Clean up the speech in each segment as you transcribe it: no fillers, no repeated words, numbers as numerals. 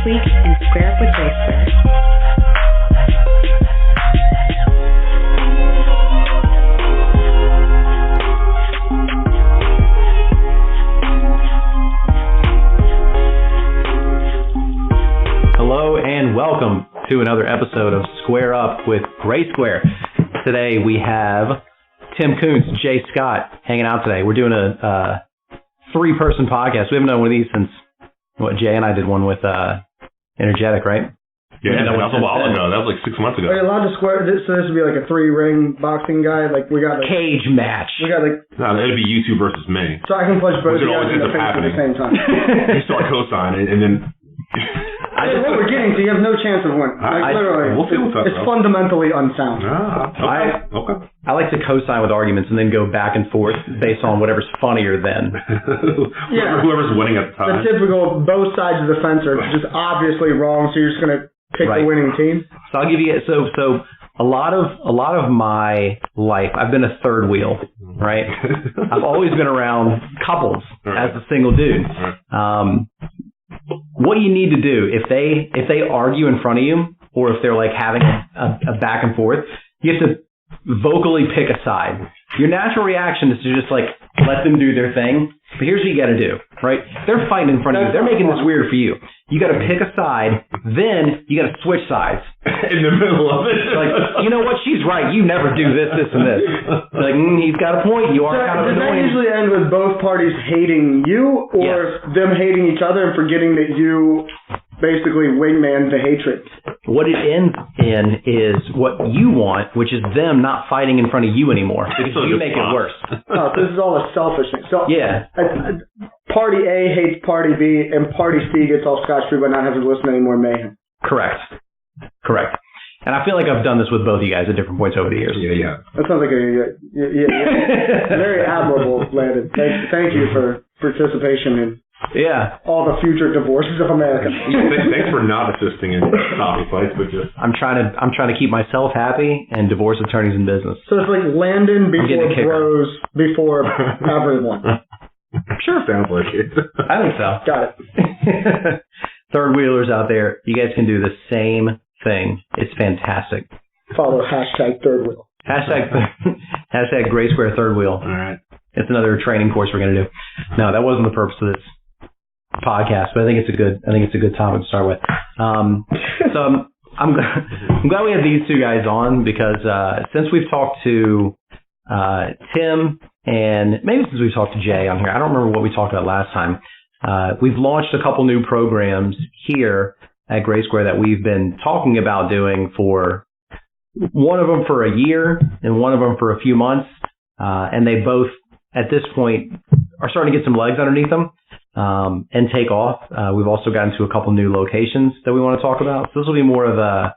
week in Square with GraySquare. Hello and welcome to another episode of Square Up with GraySquare. Today we have Tim Koontz, Jay Scott hanging out today. We're doing a three-person podcast. We haven't done one of these since, Jay and I did one with Energetic, right? Yeah, that was a while ago. That was like 6 months ago. Are you allowed to square this? So this would be like a 3-ring boxing guy? Like we got like cage match. We got like no, it'd be you two versus me. So I can punch both of you in the face at the same time. You start co-signing and then what we're getting to, you have no chance of winning. Literally, we'll see what's up, it's fundamentally unsound. Okay. I like to co-sign with arguments and then go back and forth based on whatever's funnier then. Whoever's winning at the time. The typical, both sides of the fence are just obviously wrong, so you're just going to pick the winning team. So I'll give you so a lot of my life I've been a third wheel, right? I've always been around couples as a single dude. What you need to do if they argue in front of you, or if they're like having a back and forth, you have to vocally pick a side. Your natural reaction is to just like let them do their thing. But here's what you got to do, right? They're fighting in front of you. They're making this weird for you. You got to pick a side. Then you got to switch sides in the middle of it. Like, you know what? She's right. You never do this, and this. Like, he's got a point. You are kind of annoying. Does that usually end with both parties hating you, or them hating each other and forgetting that you basically wingman the hatred? What it ends in is what you want, which is them not fighting in front of you anymore. Because you make it worse. Oh, so this is all a selfish thing. So yeah. Party A hates Party B, and Party C gets all scotch-free by not having to listen to any more mayhem. Correct. And I feel like I've done this with both of you guys at different points over the years. Yeah. That sounds like very admirable, Landon. Thank you for participation in all the future divorces of America. Thanks for not assisting in coffee fights, but just I'm trying to keep myself happy and divorce attorneys in business. So it's like Landon before bros before everyone. Sure, sounds like it. I think so. Got it. Third wheelers out there, you guys can do the same thing. It's fantastic. Follow #3rd wheel. Hashtag GraySquare third wheel. All right. It's another training course we're going to do. No, that wasn't the purpose of this podcast, but I think it's a good topic to start with. So I'm glad we have these two guys on because since we've talked to Tim and maybe since we've talked to Jay on here, I don't remember what we talked about last time. We've launched a couple new programs here at GraySquare that we've been talking about doing for one of them for a year and one of them for a few months, and they both at this point are starting to get some legs underneath them and take off. We've also gotten to a couple new locations that we want to talk about. So this will be more of a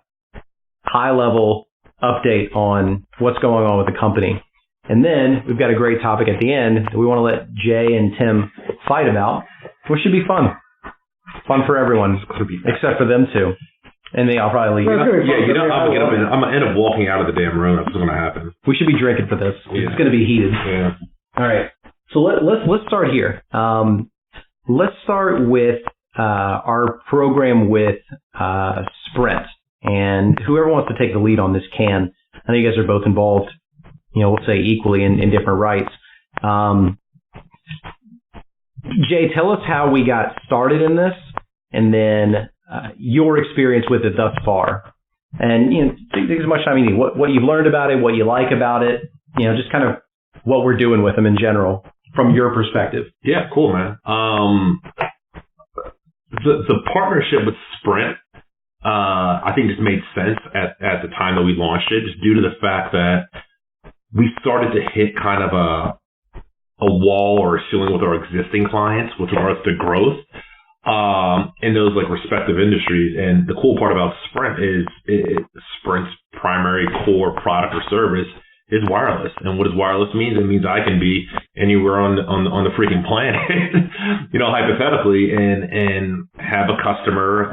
high-level update on what's going on with the company. And then we've got a great topic at the end that we want to let Jay and Tim fight about, which should be fun. Fun for everyone, except for them two. And I'll probably leave. I'm going to end up walking out of the damn room. That's what's going to happen. We should be drinking for this. Yeah. It's going to be heated. Yeah. All right. So let's start here. Let's start with our program with Sprint. And whoever wants to take the lead on this can. I know you guys are both involved, we'll say equally in different rights. Jay, tell us how we got started in this and then your experience with it thus far. And, take as much time you need. What you've learned about it, what you like about it, just kind of what we're doing with them in general from your perspective. Yeah, cool, man. The partnership with Sprint, I think just made sense at the time that we launched it, just due to the fact that we started to hit kind of a wall or a ceiling with our existing clients with regards to growth in those like respective industries. And the cool part about Sprint is Sprint's primary core product or service is wireless. And what does wireless mean? It means I can be anywhere on the freaking planet, hypothetically, and have a customer,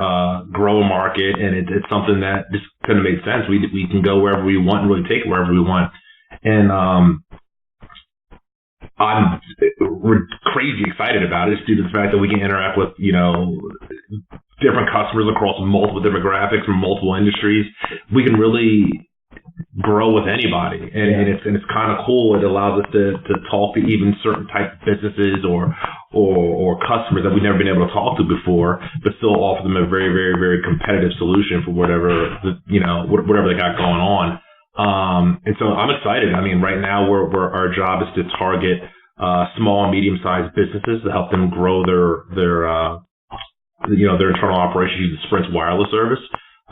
grow a market. And it's something that just kind of made sense. We can go wherever we want and really take it wherever we want. And I'm crazy excited about it, just due to the fact that we can interact with, different customers across multiple demographics from multiple industries. We can really grow with anybody, and it's kind of cool. It allows us to talk to even certain types of businesses or customers that we've never been able to talk to before, but still offer them a very, very, very competitive solution for whatever whatever they got going on. And so I'm excited. I mean, right now our job is to target small and medium sized businesses to help them grow their internal operations using Sprint's wireless service.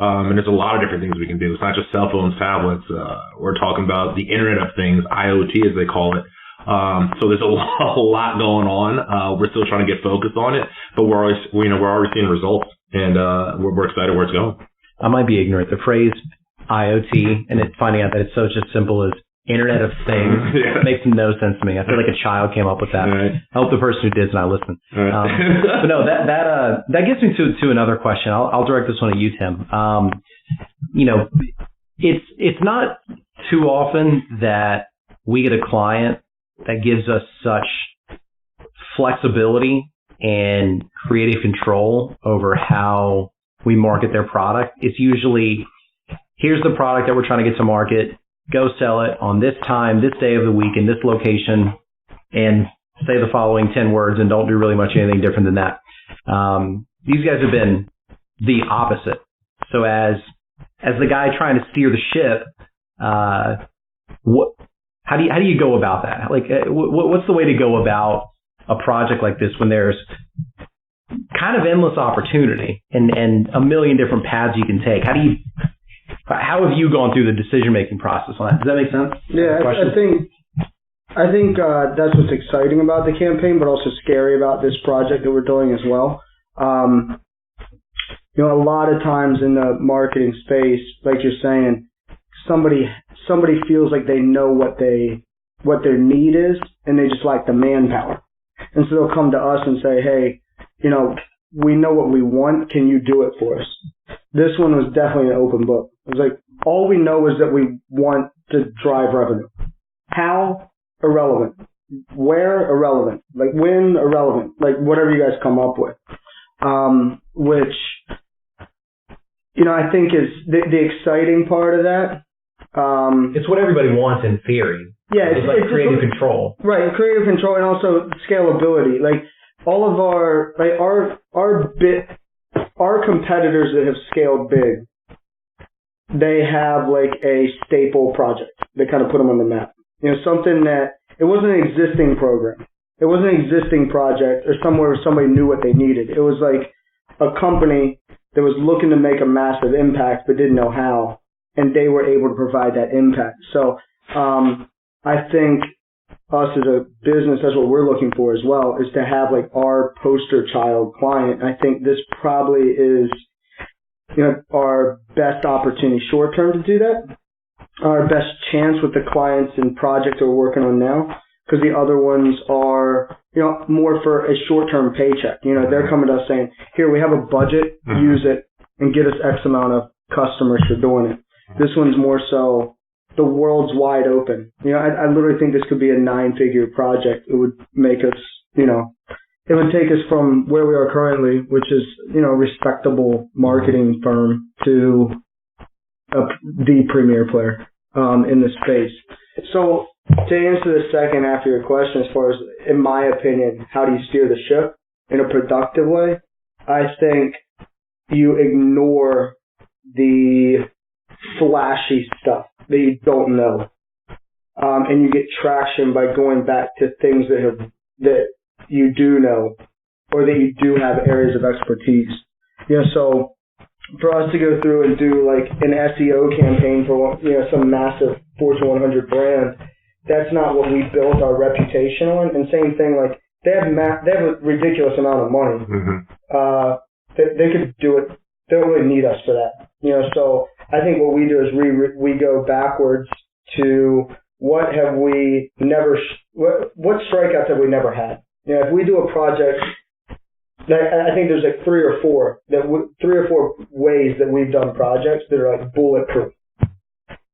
And there's a lot of different things we can do. It's not just cell phones, tablets. We're talking about the Internet of Things, IoT as they call it. So there's a lot going on. We're still trying to get focused on it, but we're already seeing results, and we're excited where it's going. I might be ignorant. The phrase IoT and finding out that it's so just simple as Internet of Things makes no sense to me. I feel like a child came up with that. Right. I hope the person who did is not listening. Right. But no, that gets me to another question. I'll direct this one at you, Tim. It's not too often that we get a client that gives us such flexibility and creative control over how we market their product. It's usually, here's the product that we're trying to get to market. Go sell it on this time, this day of the week, in this location, and say the following 10 words, and don't do really much anything different than that. These guys have been the opposite. So as the guy trying to steer the ship, how do you go about that? Like, what's the way to go about a project like this when there's kind of endless opportunity and a million different paths you can take? How have you gone through the decision-making process on that? Does that make sense? Yeah, I think that's what's exciting about the campaign, but also scary about this project that we're doing as well. A lot of times in the marketing space, like you're saying, somebody feels like they know what their need is, and they just lack the manpower. And so they'll come to us and say, hey, we know what we want. Can you do it for us? This one was definitely an open book. It was like, all we know is that we want to drive revenue. How? Irrelevant. Where? Irrelevant. Like, when? Irrelevant. Like, whatever you guys come up with. Which, I think is the exciting part of that. It's what everybody wants in theory. Yeah. It's like creative control. Right. Creative control, and also scalability. Like, all of our competitors that have scaled big, they have like a staple project. They kind of put them on the map. Something that, it wasn't an existing program. It wasn't an existing project or somewhere where somebody knew what they needed. It was like a company that was looking to make a massive impact but didn't know how, and they were able to provide that impact. So I think us as a business, that's what we're looking for as well, is to have like our poster child client. I think this probably is our best opportunity short term to do that. Our best chance with the clients and projects that we're working on now, because the other ones are, more for a short term paycheck. They're coming to us saying, here, we have a budget, use it, and get us X amount of customers for doing it. This one's more so, the world's wide open. I literally think this could be a 9-figure project. It would make us, it would take us from where we are currently, which is, a respectable marketing firm, to the premier player in this space. So to answer the second half of your question, as far as, in my opinion, how do you steer the ship in a productive way? I think you ignore the flashy stuff that you don't know, and you get traction by going back to things that you do know, or that you do have areas of expertise. So for us to go through and do like an SEO campaign for some massive Fortune 100 brand, that's not what we built our reputation on. And same thing, like they have a ridiculous amount of money. They could do it. They don't really need us for that. So I think what we do is we go backwards to what strikeouts have we never had. If we do a project, I think there's like three or four ways that we've done projects that are like bulletproof.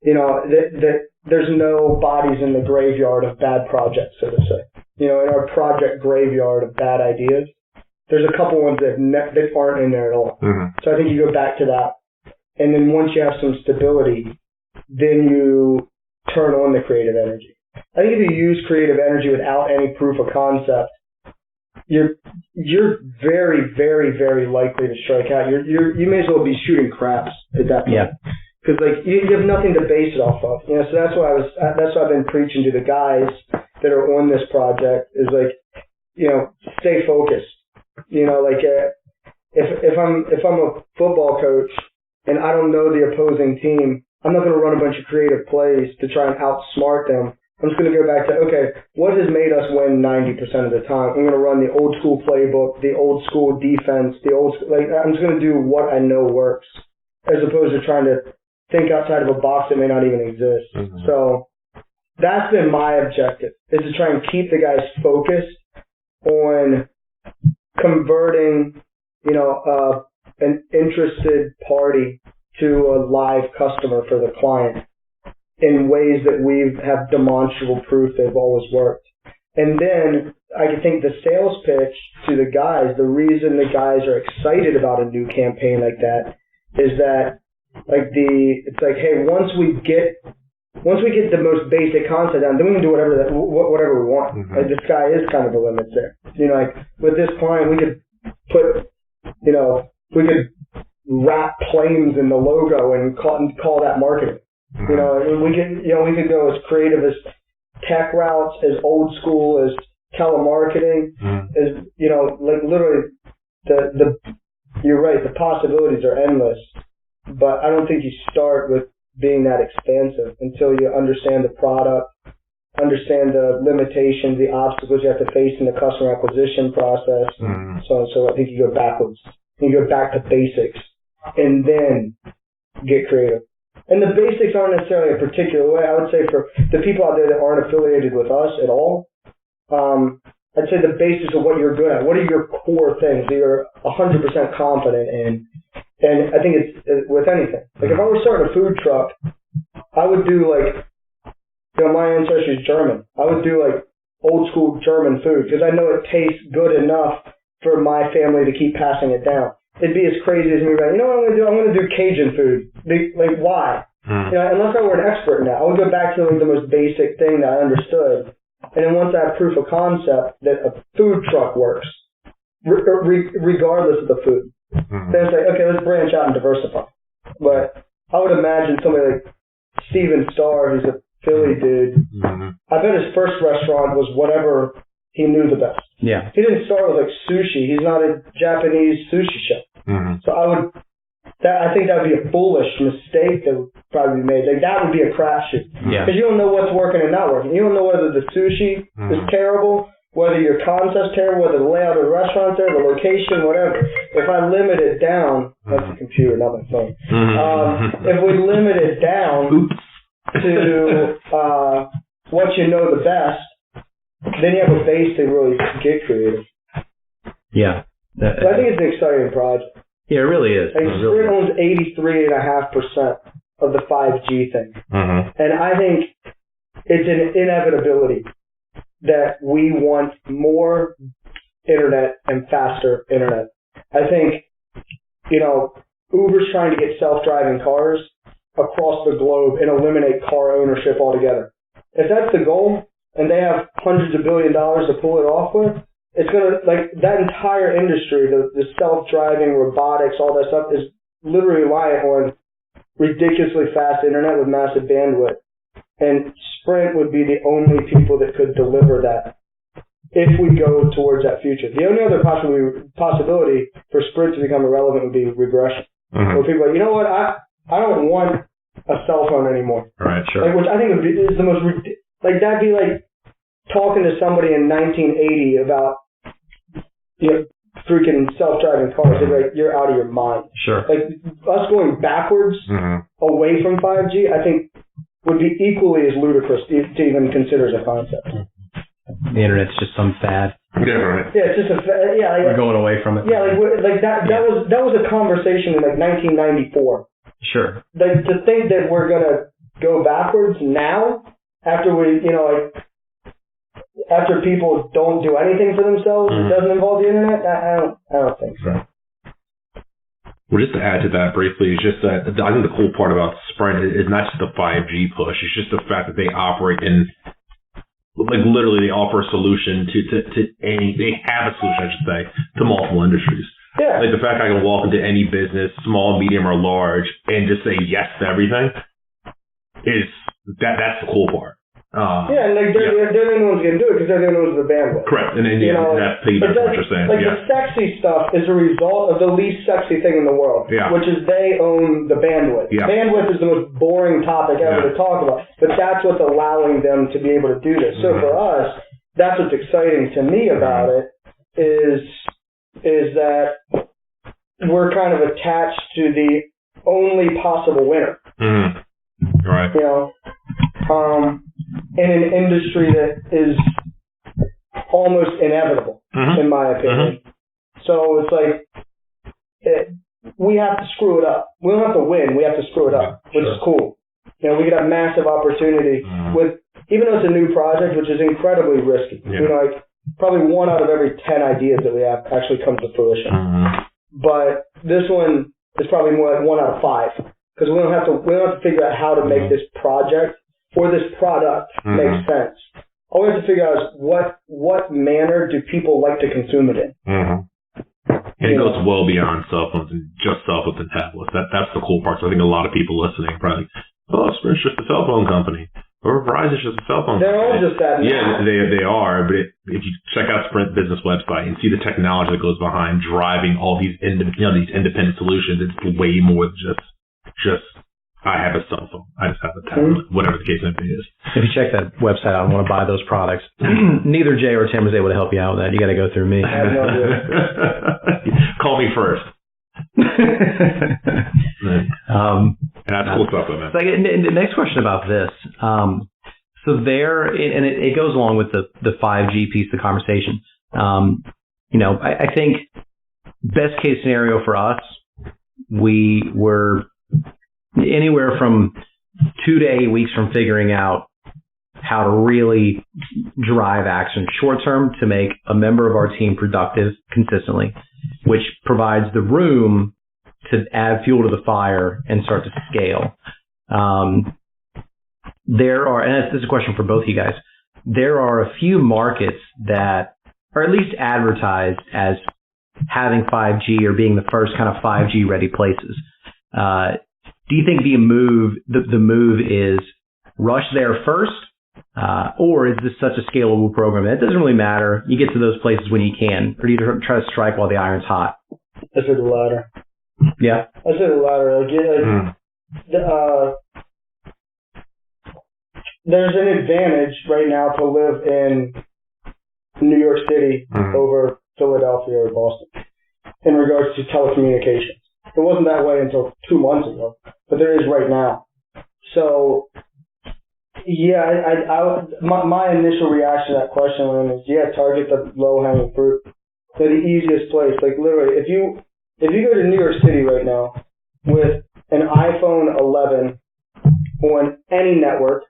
That there's no bodies in the graveyard of bad projects, so to say. In our project graveyard of bad ideas, There's a couple ones that aren't in there at all. Mm-hmm. So I think you go back to that. And then once you have some stability, then you turn on the creative energy. I think if you use creative energy without any proof of concept, you're very, very, very likely to strike out. You may as well be shooting craps at that point. Yeah. Because like you have nothing to base it off of. So that's why I've been preaching to the guys that are on this project is like, stay focused. Like if I'm a football coach and I don't know the opposing team, I'm not going to run a bunch of creative plays to try and outsmart them. I'm just going to go back to, okay, what has made us win 90% of the time? I'm going to run the old school playbook, the old school defense, I'm just going to do what I know works, as opposed to trying to think outside of a box that may not even exist. Mm-hmm. So that's been my objective, is to try and keep the guys focused on converting, an interested party to a live customer for the client in ways that we have demonstrable proof they've always worked. And then I think the sales pitch to the guys, the reason the guys are excited about a new campaign like that is that it's like, hey, once we get the most basic concept down, then we can do whatever we want. Mm-hmm. Like the sky is kind of the limit there. Like with this client, we could put, we could wrap planes in the logo and call that marketing. Mm-hmm. We could go as creative as tech routes, as old school as telemarketing, mm-hmm. as literally you're right, the possibilities are endless. But I don't think you start with being that expansive until you understand the product, understand the limitations, the obstacles you have to face in the customer acquisition process, mm-hmm. So I think you go backwards. You go back to basics and then get creative. And the basics aren't necessarily a particular way. I would say for the people out there that aren't affiliated with us at all, I'd say the basics of what you're good at. What are your core things that you're 100% confident in? And I think it's with anything. Like if I were starting a food truck, I would do my ancestry is German. I would do old school German food because I know it tastes good enough for my family to keep passing it down. It'd be as crazy as me going, what I'm going to do? I'm going to do Cajun food. Why? Unless I were an expert in that, I would go back to the most basic thing that I understood. And then once I have proof of concept that a food truck works, regardless of the food, then it's like, okay, let's branch out and diversify. But I would imagine somebody like Steven Starr, who's a Philly dude, I bet his first restaurant was whatever he knew the best. Yeah. He didn't start with sushi. He's not a Japanese sushi chef. Mm-hmm. So I think that would be a foolish mistake that would probably be made. That would be a crapshoot. Yeah. Because you don't know what's working and not working. You don't know whether the sushi is terrible, whether your concept's terrible, whether the layout of the restaurant's there, the location, whatever. If I limit it down, that's a computer, not my phone. If we limit it down to what you know the best, then you have a base to really get creative. Yeah. So I think it's an exciting project. Yeah, it really is. Sprint owns 83.5% of the 5G thing. Mm-hmm. And I think it's an inevitability that we want more internet and faster internet. I think, Uber's trying to get self-driving cars across the globe and eliminate car ownership altogether. If that's the goal, and they have hundreds of $1 billion to pull it off with, it's going to, that entire industry, the self-driving, robotics, all that stuff, is literally reliant on ridiculously fast internet with massive bandwidth. And Sprint would be the only people that could deliver that if we go towards that future. The only other possibility for Sprint to become irrelevant would be regression. Mm-hmm. Where people are like, you know what, I don't want a cell phone anymore. Right, sure. Which I think is the most ridiculous. That'd be like talking to somebody in 1980 about freaking self-driving cars. They'd be like, you're out of your mind. Sure. Us going backwards away from 5G, I think would be equally as ludicrous to even consider as a concept. The internet's just some fad. Yeah, right. Yeah, it's just a fad. Yeah, we're going away from it. Yeah, that was a conversation in 1994. Sure. To think that we're gonna go backwards now after we, after people don't do anything for themselves, it doesn't involve the internet. I don't think so. Well, just to add to that briefly, is just that I think the cool part about Sprint is not just the 5G push. It's just the fact that they operate in, like, literally they offer a solution they have a solution, I should say, to multiple industries. Yeah. Like the fact I can walk into any business, small, medium, or large, and just say yes to everything that's the cool part. And like they're the only ones going to do it because they're the only ones with the bandwidth. Correct, and that's what you're saying. Like the sexy stuff is a result of the least sexy thing in the world, which is they own the bandwidth. Yeah. Bandwidth is the most boring topic ever to talk about, but that's what's allowing them to be able to do this. So for us, that's what's exciting to me about it is that we're kind of attached to the only possible winner. Right. In an industry that is almost inevitable, in my opinion. So it's like we have to screw it up. We don't have to win. We have to screw it up, which is cool. We could have massive opportunity with, even though it's a new project, which is incredibly risky. Like probably 1 out of every 10 ideas that we have actually comes to fruition. But this one is probably more like 1 out of 5 because we don't have to figure out how to make this project or this product make sense. All we have to figure out is what manner do people like to consume it in. And it goes well beyond cell phones and just cell phones and tablets. That's the cool part. So I think a lot of people listening are probably, Sprint's just a cell phone company. Or Verizon's just a cell phone company. They're all just that. Yeah, they are. But if you check out Sprint business website and see the technology that goes behind driving all these independent solutions, it's way more than just I have a cell phone. I just have a tablet, whatever the case may be. If you check that website out and want to buy those products, neither Jay or Tim was able to help you out with that. You got to go through me. I have no idea. Call me first. That's cool stuff, man. So the next question about this. So it goes along with the 5G piece of the conversation. I think best case scenario for us, we were anywhere from 2 to 8 weeks from figuring out how to really drive action short term to make a member of our team productive consistently, which provides the room to add fuel to the fire and start to scale. And this is a question for both of you guys, there are a few markets that are at least advertised as having 5G or being the first kind of 5G ready places. Do you think the move is rush there first, or is this such a scalable program that it doesn't really matter? You get to those places when you can, or do you try to strike while the iron's hot? I said the latter. Yeah, I said the latter. There's an advantage right now to live in New York City over Philadelphia or Boston in regards to telecommunications. It wasn't that way until 2 months ago, but there is right now. So, yeah, my initial reaction to that question is, target the low-hanging fruit. They're the easiest place. Like, literally, if you go to New York City right now with an iPhone 11 on any network,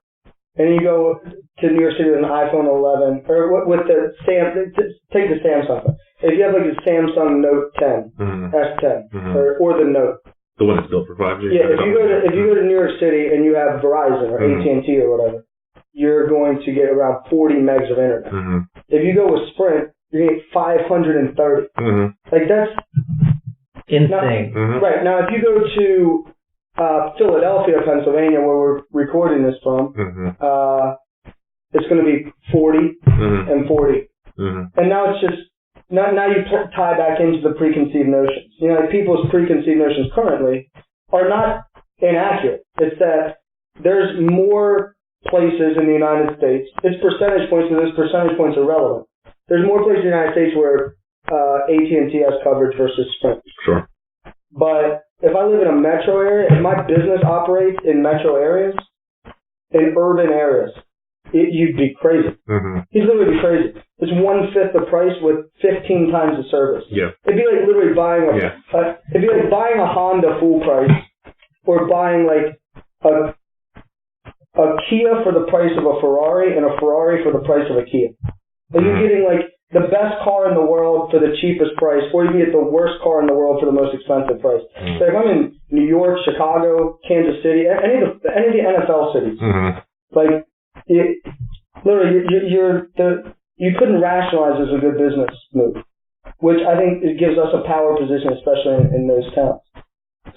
and you go to New York City with an iPhone 11, or with take the Samsung phone. If you have like a Samsung Note 10, S10, or the Note. The one that's built for 5G. Yeah, if you go to New York City and you have Verizon or AT&T or whatever, you're going to get around 40 megs of internet. If you go with Sprint, you're going to get 530. Like that's insane. Right, now if you go to Philadelphia, Pennsylvania, where we're recording this from, it's going to be 40 and 40. And now it's just, now you tie back into the preconceived notions. Like people's preconceived notions currently are not inaccurate. It's that there's more places in the United States. It's percentage points, and those percentage points are relevant. There's more places in the United States where AT&T has coverage versus Sprint. Sure. But if I live in a metro area, if my business operates in metro areas, in urban areas, you'd be crazy. You'd literally be crazy. It's 1/5 the price with 15 times the service. Yeah. It'd be like literally buying it'd be like buying a Honda full price, or buying like a Kia for the price of a Ferrari and a Ferrari for the price of a Kia. Like you're getting like the best car in the world for the cheapest price, or you can get the worst car in the world for the most expensive price. So if I'm in New York, Chicago, Kansas City, any of the NFL cities, like literally you couldn't rationalize as a good business move, which I think it gives us a power position, especially in those towns.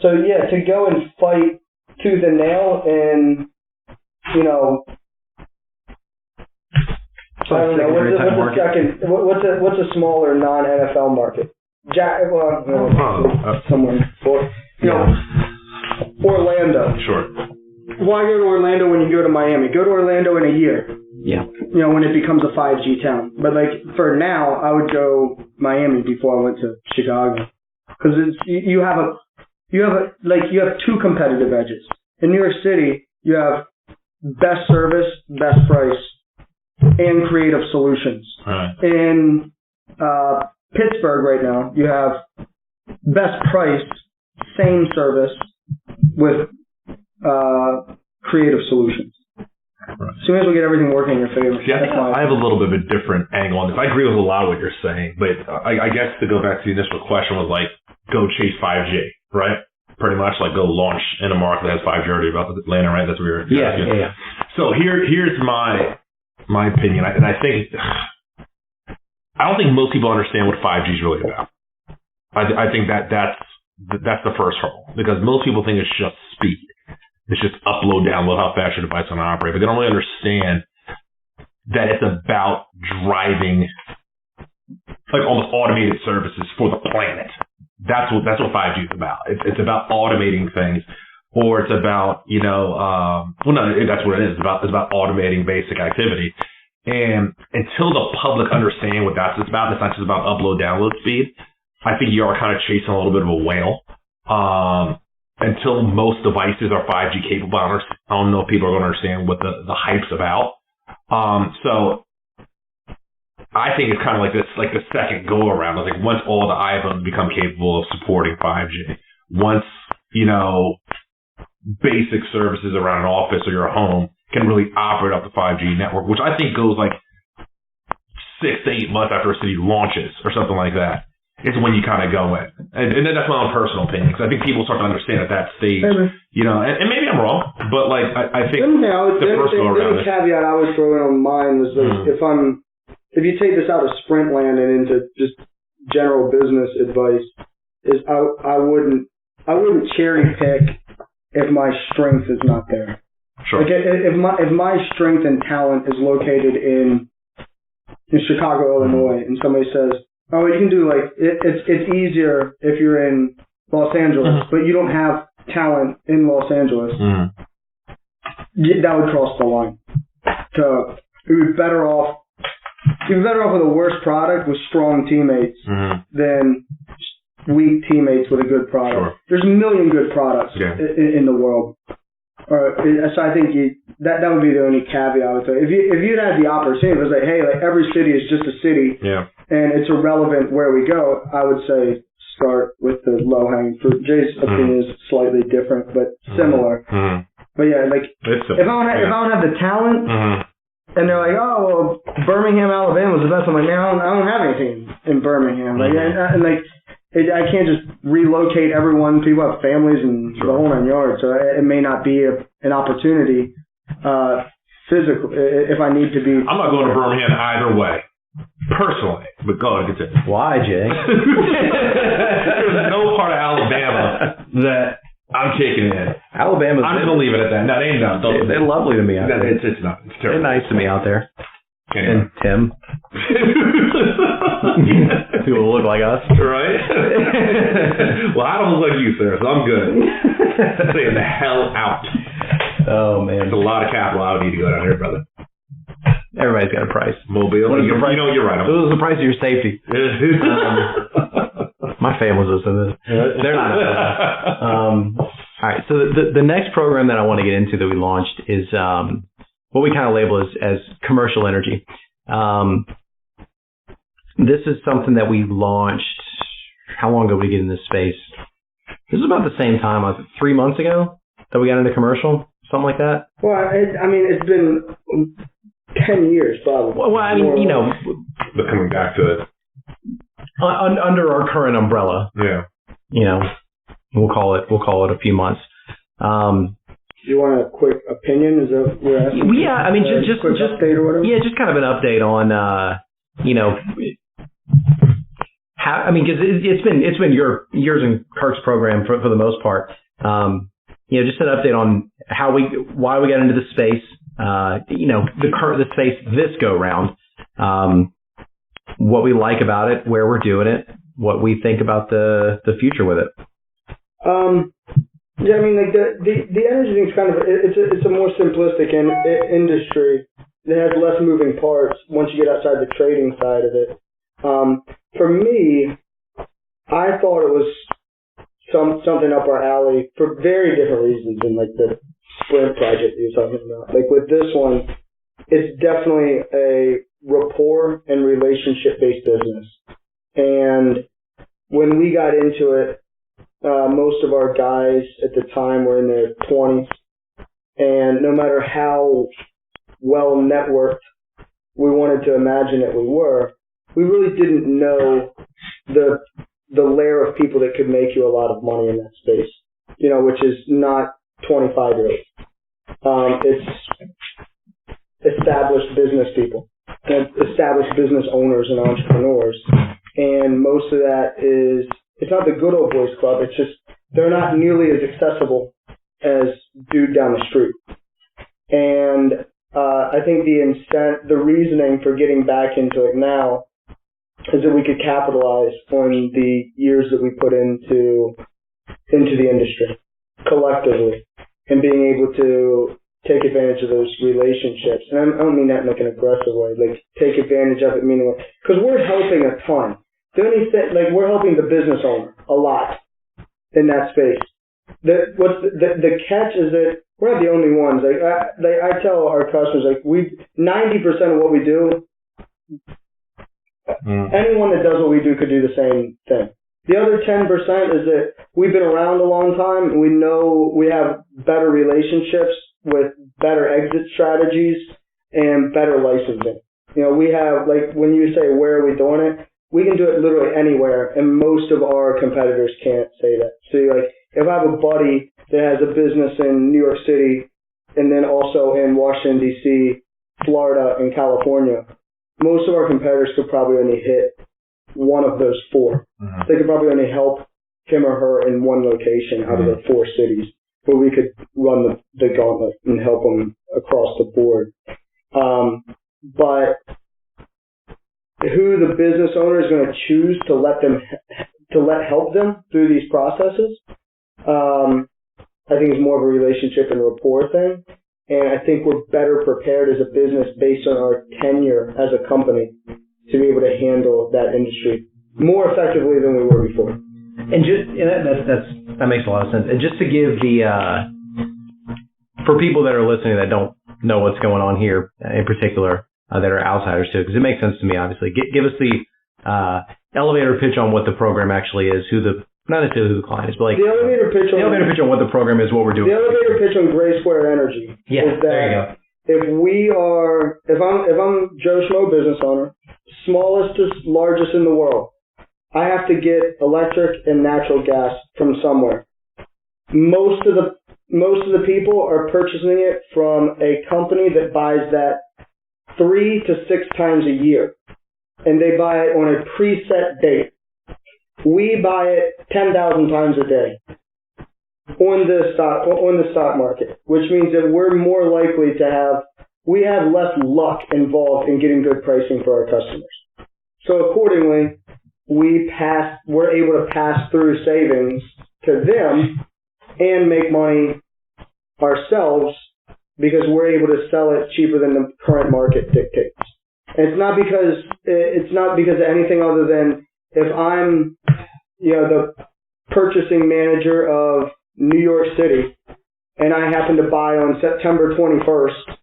So yeah, to go and fight tooth and nail in, you know, I don't know, what's a smaller non-NFL market? Someone for, you know, Orlando. Sure. Why go to Orlando when you go to Miami? Go to Orlando in a year. Yeah. You know, when it becomes a 5G town. But like for now, I would go Miami before I went to Chicago, because you have two competitive edges. In New York City, you have best service, best price, and creative solutions. Right. In Pittsburgh right now, you have best price, same service with creative solutions. Right. So you may as well get everything working in your favor. See, I have a little bit of a different angle on this. I agree with a lot of what you're saying, but I guess to go back to the initial question was like, go chase 5G, right? Pretty much like go launch in a market that has 5G already about Atlanta, right? That's what we were asking. Yeah. So here's my opinion, and I think I don't think most people understand what 5G is really about. I think that's the first hurdle, because most people think it's just speed. It's just upload, download, how fast your device can operate. But they don't really understand that it's about driving like almost automated services for the planet. That's what 5G is about. It's about automating things, or it's about, that's what it is. It's about automating basic activity. And until the public understand what that's about, it's not just about upload, download speed. I think you are kind of chasing a little bit of a whale. Until most devices are 5G capable, I don't know if people are going to understand what the hype's about. So I think it's kind of like this, like the second go around. Like once all the iPhones become capable of supporting 5G, once, basic services around an office or your home can really operate off the 5G network, which I think goes like 6 to 8 months after a city launches or something like that. It's when you kind of go in. And then that's my own personal opinion, because I think people start to understand at that stage, and maybe I'm wrong, but like, I think the first go around. The caveat I was throwing on mine was like, if you take this out of Sprint land and into just general business advice, is I wouldn't cherry pick if my strength is not there. Sure. Like if my strength and talent is located in Chicago, Illinois, and somebody says, oh, you can do like it's easier if you're in Los Angeles, but you don't have talent in Los Angeles. That would cross the line. So you'd be better off with a worse product with strong teammates than weak teammates with a good product. Sure. There's a million good products in the world. So I think that would be the only caveat I would say. If you'd had the opportunity, it was like, hey, like every city is just a city, and it's irrelevant where we go, I would say start with the low-hanging fruit. Jay's opinion is slightly different, but similar. But yeah, like if I don't have the talent, and they're like, oh, well, Birmingham, Alabama was the best. I'm like, man, I don't have anything in Birmingham. Like, and like. I can't just relocate everyone. People have families and the whole 9 yards, so it may not be an opportunity physically if I need to be. I'm not going to Birmingham either way, personally. But go ahead, continue. Why, Jay? There's no part of Alabama that I'm taking in. I'm just going to leave it at that. No, they ain't done. They're lovely to me out there. It's not. It's terrible. They're nice to me out there. Anyway. And Tim. People look like us. Right? Well, I don't look like you, sir, so I'm good. Staying the hell out. Oh, man. There's a lot of capital I would need to go down here, brother. Everybody's got a price. Mobile. You're right. What was the price of your safety? My family's listening to this. They're not. All right. So the next program that I want to get into that we launched is what we kind of label as commercial energy. This is something that we launched. How long ago did we get in this space? This is about the same time, 3 months ago, that we got into commercial, something like that. Well, it's been 10 10 years, probably. Well, I mean, you know, But coming back to it. Under our current umbrella, Yeah. you know, we'll call it a few months. You want a quick opinion? Is that what we're asking? Yeah, I mean, just update or whatever? Yeah, just kind of an update on, you know, how, I mean, because it's been yours and Kirk's program for the most part. You know, just an update on why we got into the space. You know, the space this go round. What we like about it, where we're doing it, what we think about the future with it. Yeah, I mean, like the energy thing's kind of it's a more simplistic industry that has less moving parts once you get outside the trading side of it. For me, I thought it was something up our alley for very different reasons than like the Sprint project you were talking about. Like with this one, it's definitely a rapport and relationship based business. And when we got into it, most of our guys at the time were in their 20s, and no matter how well networked we wanted to imagine that we really didn't know the layer of people that could make you a lot of money in that space, you know, which is not 25-year-olds. It's established business people, established business owners and entrepreneurs, and most of that it's not the good old boys club. It's just they're not nearly as accessible as dude down the street. And I think the reasoning for getting back into it now is that we could capitalize on the years that we put into the industry collectively, and being able to take advantage of those relationships. And I don't mean that in like an aggressive way. Like take advantage of it, meaning because we're helping a ton. The only thing, like we're helping the business owner a lot in that space. The catch is that we're not the only ones. Like I tell our customers, like 90% of what we do, anyone that does what we do could do the same thing. The other 10% is that we've been around a long time, and we know we have better relationships with better exit strategies and better licensing. You know, we have, like, when you say where are we doing it, we can do it literally anywhere, and most of our competitors can't say that. So, like, if I have a buddy that has a business in New York City and then also in Washington, D.C., Florida, and California, most of our competitors could probably only hit one of those four. Mm-hmm. They could probably only help him or her in one location out of the 4 cities, where we could run the gauntlet and help them across the board. But who the business owner is going to choose to help them through these processes, I think is more of a relationship and rapport thing. And I think we're better prepared as a business based on our tenure as a company to be able to handle that industry more effectively than we were before. And that makes a lot of sense. And just to give for people that are listening that don't know what's going on here in particular, that are outsiders too, because it makes sense to me, obviously. Give us the elevator pitch on what the program actually is, not necessarily who the client is, but like the elevator pitch on what the program is, what we're doing. The elevator pitch on GraySquare Energy is that there you go. if I'm Joe Schmo business owner, smallest to largest in the world, I have to get electric and natural gas from somewhere. Most of the people are purchasing it from a company that buys that 3 to 6 times a year, and they buy it on a preset date. We buy it 10,000 times a day on the stock market, which means that we're more likely to we have less luck involved in getting good pricing for our customers. So accordingly, we're able to pass through savings to them and make money ourselves because we're able to sell it cheaper than the current market dictates. And it's not because of anything other than if I'm, the purchasing manager of New York City and I happen to buy on September 21st,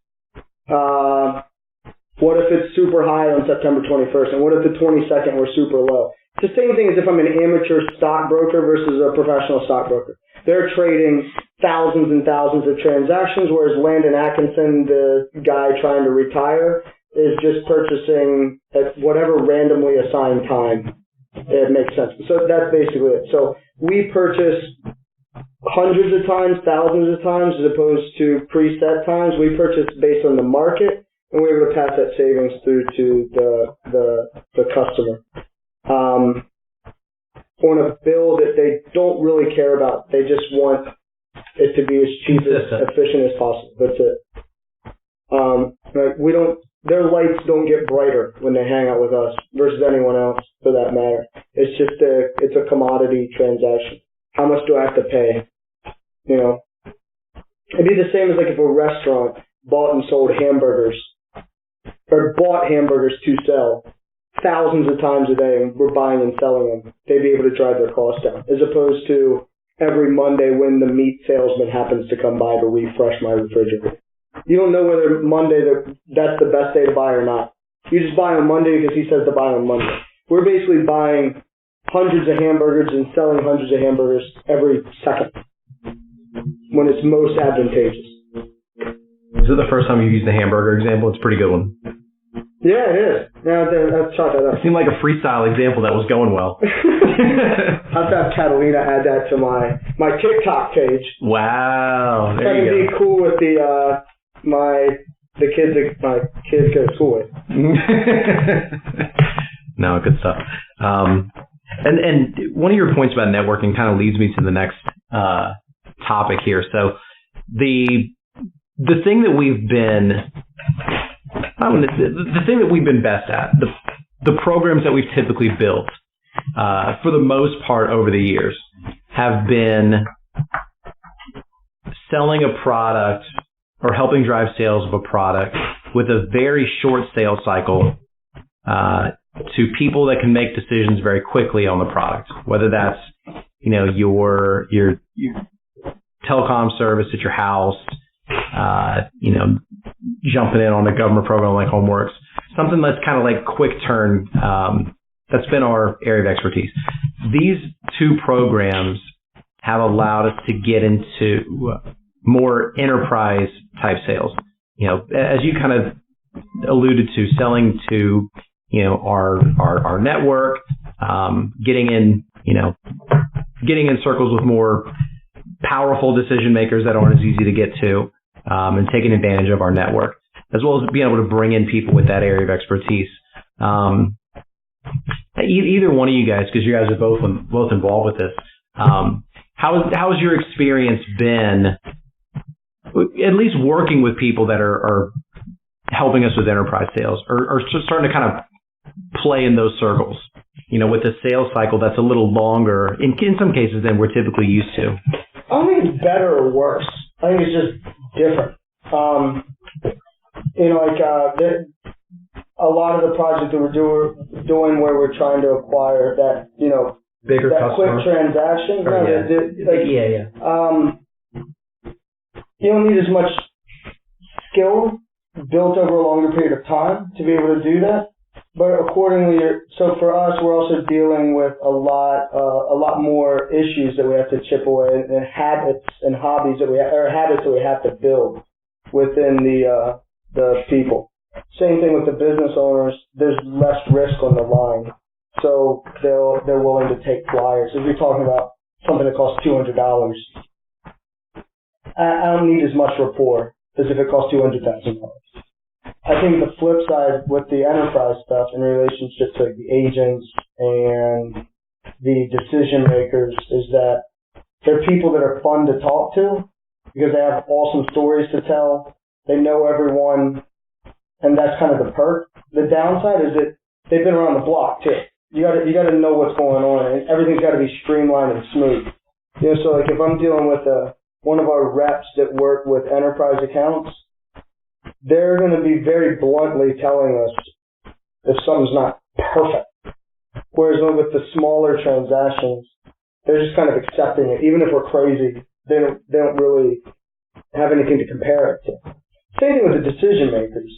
what if it's super high on September 21st? And what if the 22nd were super low? It's the same thing as if I'm an amateur stockbroker versus a professional stockbroker. They're trading thousands and thousands of transactions, whereas Landon Atkinson, the guy trying to retire, is just purchasing at whatever randomly assigned time it makes sense. So that's basically it. So we purchase hundreds of times, thousands of times, as opposed to preset times. We purchase based on the market, and we're able to pass that savings through to the customer. On a bill that they don't really care about. They just want it to be as cheap as efficient as possible. That's it. Their lights don't get brighter when they hang out with us versus anyone else for that matter. It's just it's a commodity transaction. How much do I have to pay? You know, it'd be the same as like if a restaurant bought and sold hamburgers or bought hamburgers to sell thousands of times a day and we're buying and selling them. They'd be able to drive their costs down as opposed to every Monday when the meat salesman happens to come by to refresh my refrigerator. You don't know whether Monday that's the best day to buy or not. You just buy on Monday because he says to buy on Monday. We're basically buying hundreds of hamburgers and selling hundreds of hamburgers every second when it's most advantageous. Is it the first time you've used the hamburger example? It's a pretty good one. Yeah, it is. Yeah, let's chalk that up. It seemed like a freestyle example that was going well. I'll have to have Catalina add that to my TikTok page. Wow. There you go. Trying to be cool with the kids that my kids go to school with. No, good stuff. And one of your points about networking kind of leads me to the next topic here. So the thing that we've been best at, the programs that we've typically built for the most part over the years have been selling a product or helping drive sales of a product with a very short sales cycle to people that can make decisions very quickly on the product, whether that's your telecom service at your house, jumping in on a government program like HomeWorks, something that's kind of like quick turn. That's been our area of expertise. These two programs have allowed us to get into more enterprise type sales. As you kind of alluded to, selling to our network, getting in circles with more powerful decision makers that aren't as easy to get to, and taking advantage of our network, as well as being able to bring in people with that area of expertise. Either one of you guys, because you guys are both involved with this, how has your experience been, at least working with people that are helping us with enterprise sales, or starting to kind of play in those circles, with a sales cycle that's a little longer in some cases than we're typically used to? I don't think it's better or worse. I think it's just different. A lot of the projects that we're doing where we're trying to acquire that, bigger that customer. quick transaction. You don't need as much skill built over a longer period of time to be able to do that. But accordingly, so for us, we're also dealing with a lot more issues that we have to chip away, and habits and hobbies habits that we have to build within the people. Same thing with the business owners. There's less risk on the line, so they're willing to take flyers. If you're talking about something that costs $200, I don't need as much rapport as if it costs $200,000. I think the flip side with the enterprise stuff in relationship to the agents and the decision makers is that they're people that are fun to talk to because they have awesome stories to tell. They know everyone, and that's kind of the perk. The downside is that they've been around the block too. You got to know what's going on, and everything's got to be streamlined and smooth. So like if I'm dealing with one of our reps that work with enterprise accounts, they're going to be very bluntly telling us if something's not perfect. Whereas with the smaller transactions, they're just kind of accepting it. Even if we're crazy, they don't really have anything to compare it to. Same thing with the decision makers.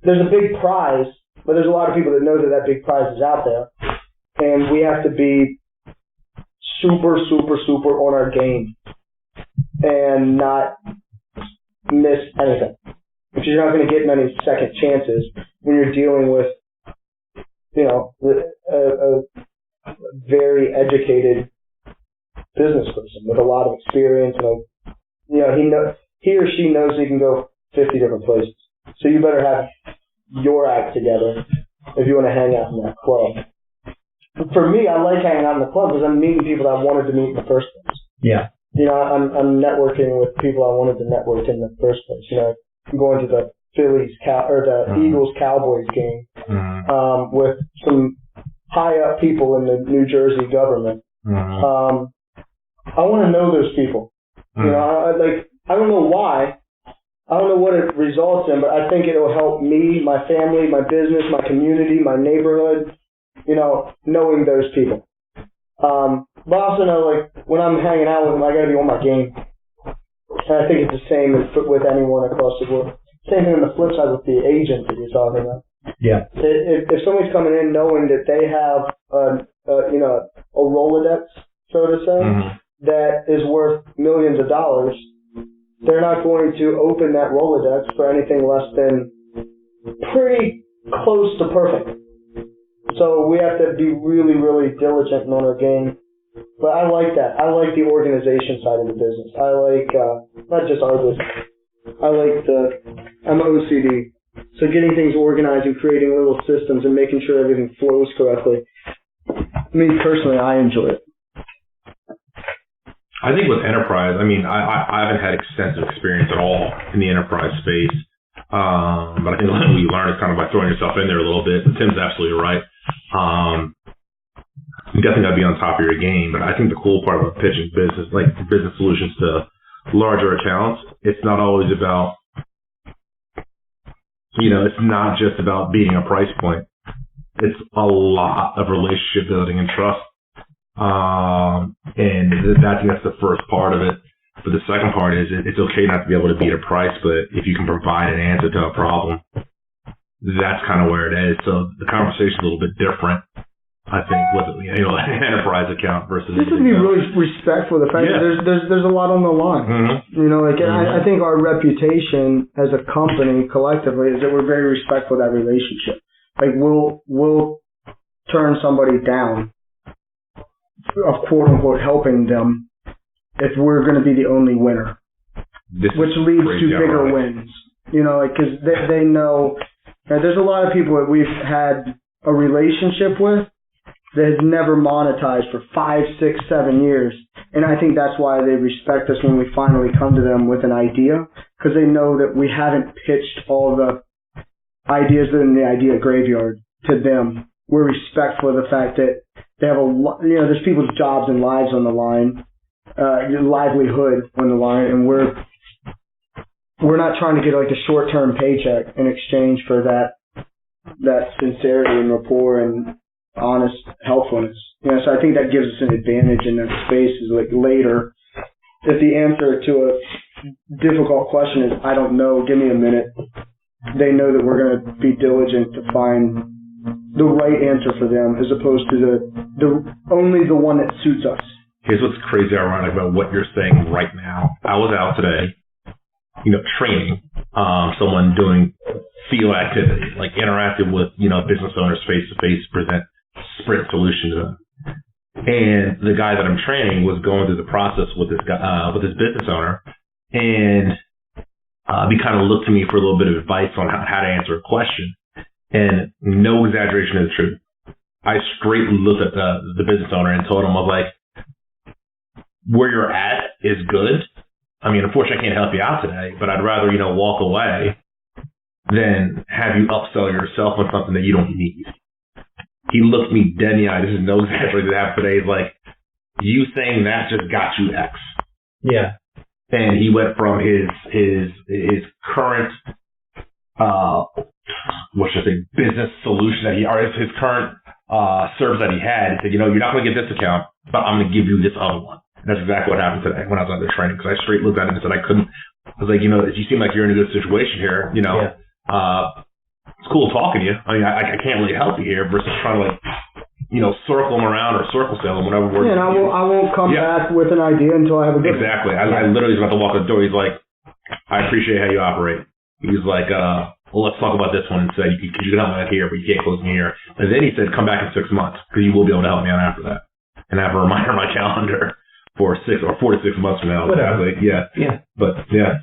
There's a big prize, but there's a lot of people that know that big prize is out there. And we have to be super, super, super on our game and not miss anything. because you're not going to get many second chances when you're dealing with, a very educated business person with a lot of experience, and he or she knows he can go 50 different places. So you better have your act together if you want to hang out in that club. For me, I like hanging out in the club because I'm meeting people that I wanted to meet in the first place. Yeah. I'm networking with people I wanted to network in the first place. I'm going to the Eagles Cowboys game with some high up people in the New Jersey government. I want to know those people. I don't know why. I don't know what it results in, but I think it'll help me, my family, my business, my community, my neighborhood, knowing those people. But I also know, when I'm hanging out with them, I got to be on my game. And I think it's the same with anyone across the world. Same thing on the flip side with the agent that you're talking about. Yeah. If somebody's coming in knowing that they have a Rolodex, so to say, that is worth millions of dollars, they're not going to open that Rolodex for anything less than pretty close to perfect. So we have to be really, really diligent on our game. But I like that. I like the organization side of the business. I like, not just our business. I'm OCD. So getting things organized and creating little systems and making sure everything flows correctly. Me personally, I enjoy it. I think with enterprise, I haven't had extensive experience at all in the enterprise space. But I think what you learn is kind of by throwing yourself in there a little bit. Tim's absolutely right. You definitely got to be on top of your game. But I think the cool part about pitching business solutions to larger accounts, it's not always about, it's not just about beating a price point. It's a lot of relationship building and trust. And I think that's the first part of it. But the second part is it's okay not to be able to beat a price, but if you can provide an answer to a problem, that's kind of where it is. So the conversation's a little bit different, I think, with an enterprise account versus. This would be really respectful of the fact that there's a lot on the line. I think our reputation as a company collectively is that we're very respectful of that relationship. We'll turn somebody down of quote unquote helping them if we're going to be the only winner, which leads to bigger wins. Because they know there's a lot of people that we've had a relationship with that has never monetized for 5, 6, 7 years. And I think that's why they respect us when we finally come to them with an idea, because they know that we haven't pitched all the ideas in the idea graveyard to them. We're respectful of the fact that they have there's people's jobs and lives on the line, livelihood on the line, and we're not trying to get a short-term paycheck in exchange for that sincerity and rapport and honest helpfulness. So I think that gives us an advantage in that space. Is later, if the answer to a difficult question is I don't know, give me a minute, they know that we're going to be diligent to find the right answer for them, as opposed to only the one that suits us. Here's what's crazy ironic about what you're saying right now. I was out today, training someone doing field activity, interacting with, business owners face to face, present Sprint solution to them. And the guy that I'm training was going through the process with this guy, with this business owner, and he kind of looked to me for a little bit of advice on how to answer a question. And no exaggeration of the truth, I straight looked at the business owner and told him, I was like, where you're at is good. Unfortunately, I can't help you out today, but I'd rather, walk away than have you upsell yourself on something that you don't need. He looked me dead in the eye. This is no exaggeration that happened today. He's like, you saying that just got you X. Yeah. And he went from his current, business solution that his current service that he had. He said, you're not going to get this account, but I'm going to give you this other one. And that's exactly what happened today when I was on the training, because I straight looked at him and said I was like, you seem like you're in a good situation here. It's cool talking to you. I can't really help you here versus trying to circle him around or circle sell him, whatever word. Yeah, and I won't come back with an idea until I have a good Exactly. I literally was about to walk out the door. He's like, I appreciate how you operate. He was like, well, let's talk about this one instead. You can help me out here, but you can't close me here. And then he said, come back in 6 months because you will be able to help me out after that. And I have a reminder on my calendar for 4 to 6 months from now. Like, yeah. But yeah.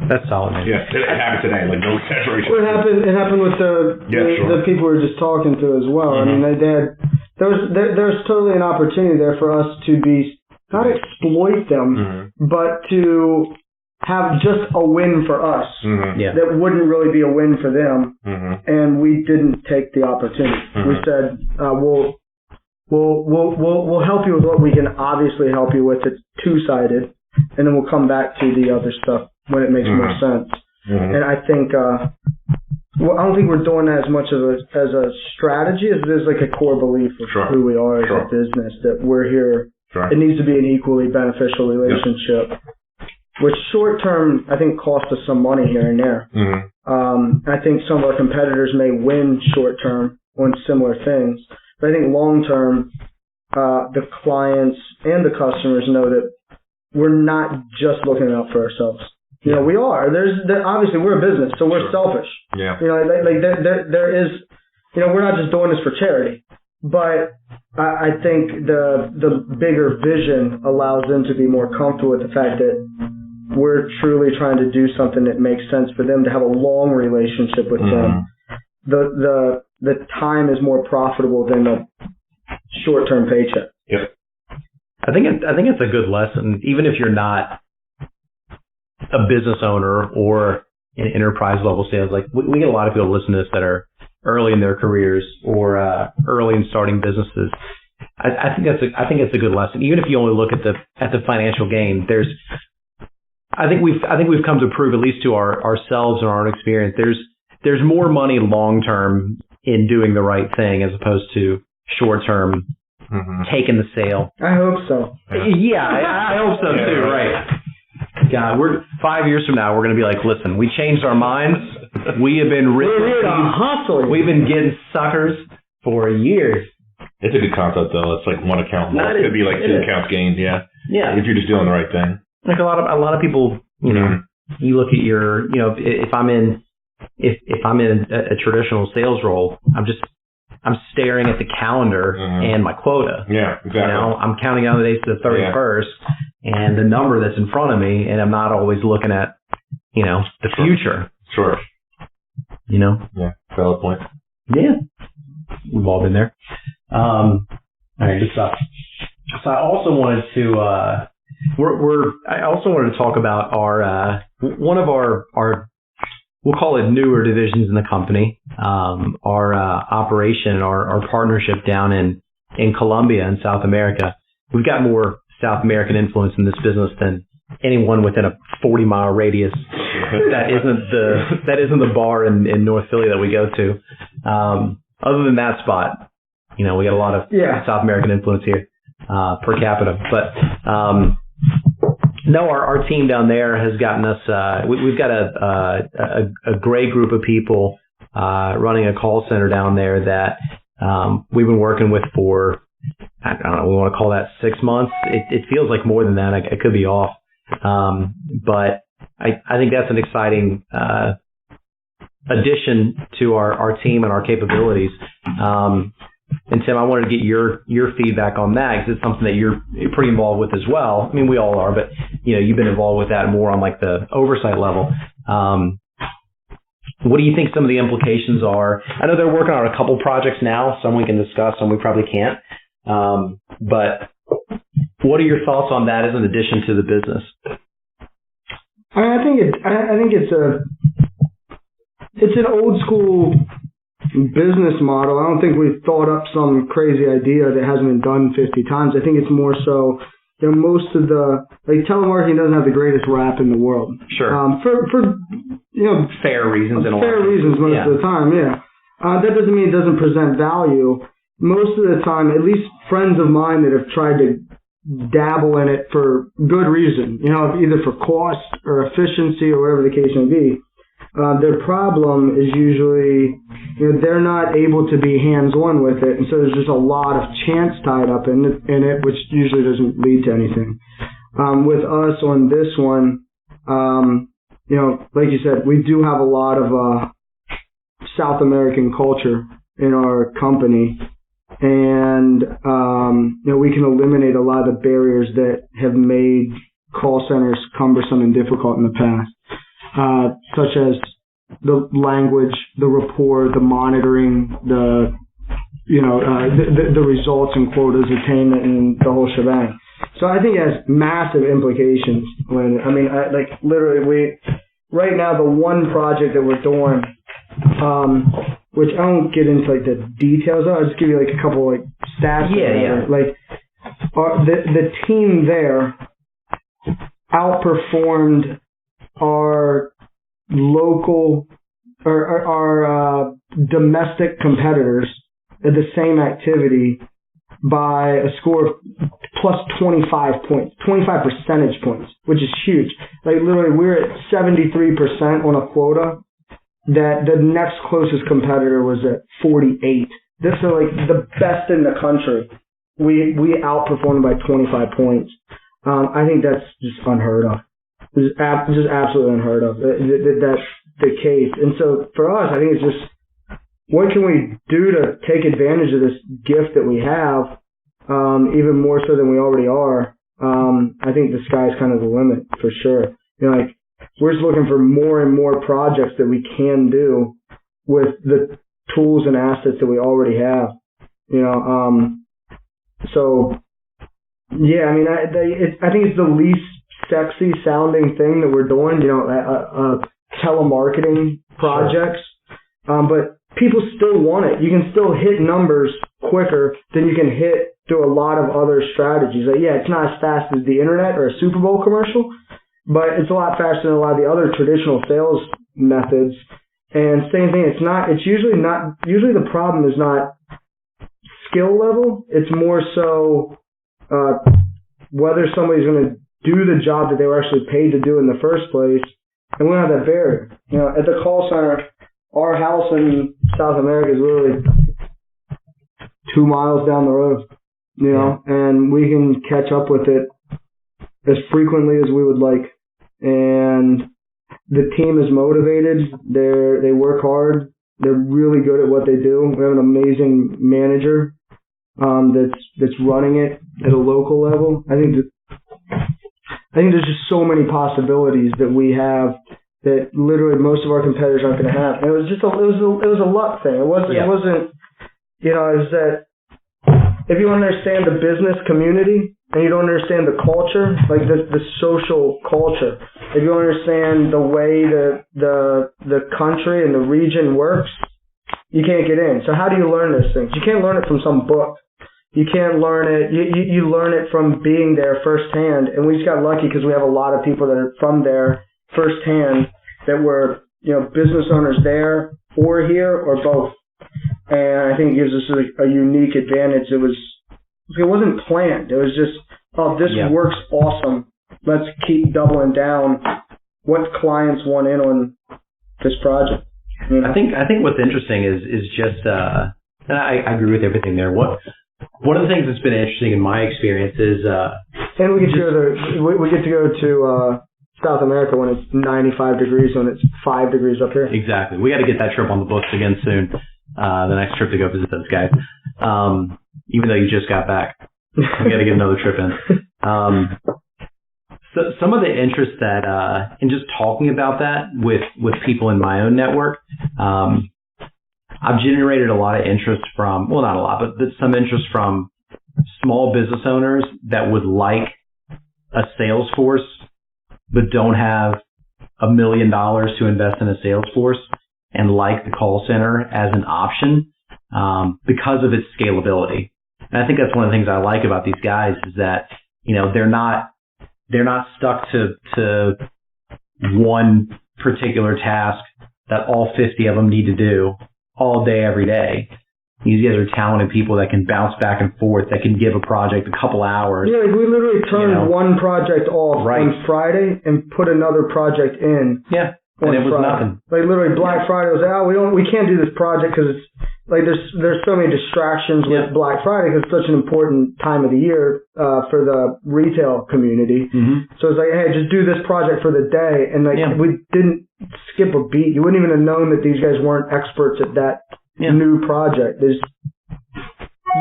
That's solid, man. Yeah, it happened today. Like, no exaggeration. Well, it happened with the people we were just talking to as well. Mm-hmm. I mean, there's totally an opportunity there for us to be, not exploit them, but to have just a win for us that wouldn't really be a win for them, and we didn't take the opportunity. We said we'll help you with what we can obviously help you with. It's two-sided, and then we'll come back to the other stuff when it makes more sense. And I think I don't think we're doing that as much as a strategy as it is like a core belief of who we are as a business, that we're here. It needs to be an equally beneficial relationship. Which short-term, I think, costs us some money here and there. I think some of our competitors may win short-term on similar things. But I think long-term, the clients and the customers know that we're not just looking out for ourselves. You know, we are. Obviously, we're a business, so we're selfish. Yeah. You know, there is, you know, we're not just doing this for charity. But I think the bigger vision allows them to be more comfortable with the fact that we're truly trying to do something that makes sense for them, to have a long relationship with them. The time is more profitable than the short-term paycheck. Yep. I think it's a good lesson, even if you're not a business owner or in enterprise level sales. Like we get a lot of people listen to this that are early in their careers or early in starting businesses. I think it's a good lesson, even if you only look at the financial gain. I think we've come to prove, at least to ourselves and our own experience, there's more money long term in doing the right thing as opposed to short term taking the sale. I hope so. Yeah, I hope so too. Right. God, we're 5 years from now. We're going to be like, listen, we changed our minds. We have been hustling. We've been getting suckers for years. It's a good concept though. It's like one account loss. It could be like two accounts gained. Yeah. If you're just doing the right thing. Like a lot of people, you know, you look at your, you know, if I'm in a traditional sales role, I'm staring at the calendar and my quota. Yeah, exactly. You know, I'm counting down the days to the 31st and the number that's in front of me, and I'm not always looking at, you know, the future. Sure. You know? Yeah, valid point. Yeah. We've all been there. All right, good stuff. So I also wanted to, I also wanted to talk about our, one of our, we'll call it newer divisions in the company, our operation, our partnership down in Colombia in South America. We've got more South American influence in this business than anyone within a 40-mile radius. That isn't the bar in North Philly that we go to. Other than that spot, you know, we got a lot of South American influence here per capita. But no, our team down there has gotten us. We've got a great group of people running a call center down there that we've been working with for, I don't know, we want to call that 6 months. It feels like more than that. I could be off, but I think that's an exciting addition to our team and our capabilities. And Tim, I wanted to get your feedback on that, because it's something that you're pretty involved with as well. I mean, we all are, but you know, you've been involved with that more on like the oversight level. What do you think some of the implications are? I know they're working on a couple projects now. Some we can discuss, some we probably can't. But what are your thoughts on that as an addition to the business? I think it's an old school business model. I don't think we've thought up some crazy idea that hasn't been done 50 times. I think it's more so, you know, most of the, like, telemarketing doesn't have the greatest rap in the world. Sure. For you know, fair reasons most of the time, that doesn't mean it doesn't present value. Most of the time, at least friends of mine that have tried to dabble in it for good reason, you know, either for cost or efficiency or whatever the case may be, their problem is usually, you know, they're not able to be hands-on with it, and so there's just a lot of chance tied up in it, which usually doesn't lead to anything. With us on this one, like you said, we do have a lot of South American culture in our company, and we can eliminate a lot of the barriers that have made call centers cumbersome and difficult in the past, such as the language, the rapport, the monitoring, the results and quotas attainment, and the whole shebang. So I think it has massive implications. Right now, the one project that we're doing, which I don't get into like the details of, I'll just give you like a couple like stats. Yeah. Like the team there outperformed our local or our domestic competitors at the same activity by a score of plus 25 points, 25 percentage points, which is huge. Like literally, we're at 73% on a quota. That the next closest competitor was at 48. This is like the best in the country. We outperformed by 25 points. I think that's just unheard of. It's just absolutely unheard of. That's the case. And so for us, I think it's just, what can we do to take advantage of this gift that we have, even more so than we already are? I think the sky's kind of the limit for sure. We're just looking for more and more projects that we can do with the tools and assets that we already have. So yeah, I think it's the least sexy sounding thing that we're doing. Telemarketing projects, but people still want it. You can still hit numbers quicker than you can hit through a lot of other strategies. It's not as fast as the internet or a Super Bowl commercial, but it's a lot faster than a lot of the other traditional sales methods. And same thing, usually the problem is not skill level. It's more so whether somebody's going to do the job that they were actually paid to do in the first place. And we don't have that barrier. At the call center, our house in South America is literally 2 miles down the road, and we can catch up with it as frequently as we would like. And the team is motivated. They work hard. They're really good at what they do. We have an amazing manager that's running it at a local level. I think there's just so many possibilities that we have that literally most of our competitors aren't going to have. And it was just it was a luck thing. It wasn't. It was that if you understand the business community and you don't understand the culture, like the social culture, if you understand the way the country and the region works, you can't get in. So how do you learn those things? You can't learn it from some book. You can't learn it. You learn it from being there firsthand. And we just got lucky because we have a lot of people that are from there firsthand that were, business owners there or here or both. And I think it gives us a unique advantage. It wasn't planned. It was just, this works awesome. Let's keep doubling down. What clients want in on this project? I think what's interesting is just, and I agree with everything there. One of the things that's been interesting in my experience is, and we get to go to South America when it's 95 degrees, when it's 5 degrees up here. Exactly. We got to get that trip on the books again soon. The next trip to go visit those guys. Even though you just got back, we got to get another trip in. So some of the interest that, in just talking about that with people in my own network, I've generated a lot of interest from, well, not a lot, but some interest from small business owners that would like a sales force, but don't have $1 million to invest in a sales force and like the call center as an option, because of its scalability. And I think that's one of the things I like about these guys is that, they're not stuck to one particular task that all 50 of them need to do all day, every day. These guys are talented people that can bounce back and forth, that can give a project a couple hours. Yeah, we literally turned one project off on Friday and put another project in. Yeah, and it was nothing. Like literally Black Friday was out. We can't do this project because like there's so many distractions with Black Friday because it's such an important time of the year for the retail community. Mm-hmm. So it's like, hey, just do this project for the day, and like we didn't skip a beat. You wouldn't even have known that these guys weren't experts at that new project. They just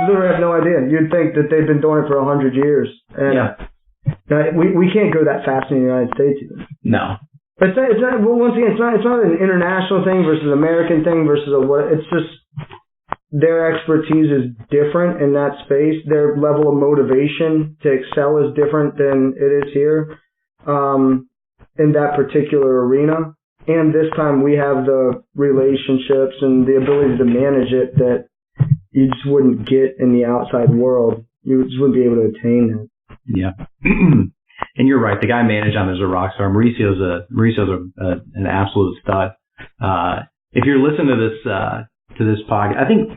literally have no idea. You'd think that they've been doing it for 100 years, and we can't go that fast in the United States either. No. It's not. Well, once again, it's not an international thing versus American thing versus what. It's just their expertise is different in that space. Their level of motivation to excel is different than it is here in that particular arena. And this time we have the relationships and the ability to manage it that you just wouldn't get in the outside world. You just wouldn't be able to attain that. Yeah. And you're right. The guy managed on is a rock star. Mauricio's an absolute stud. If you're listening to this podcast, I think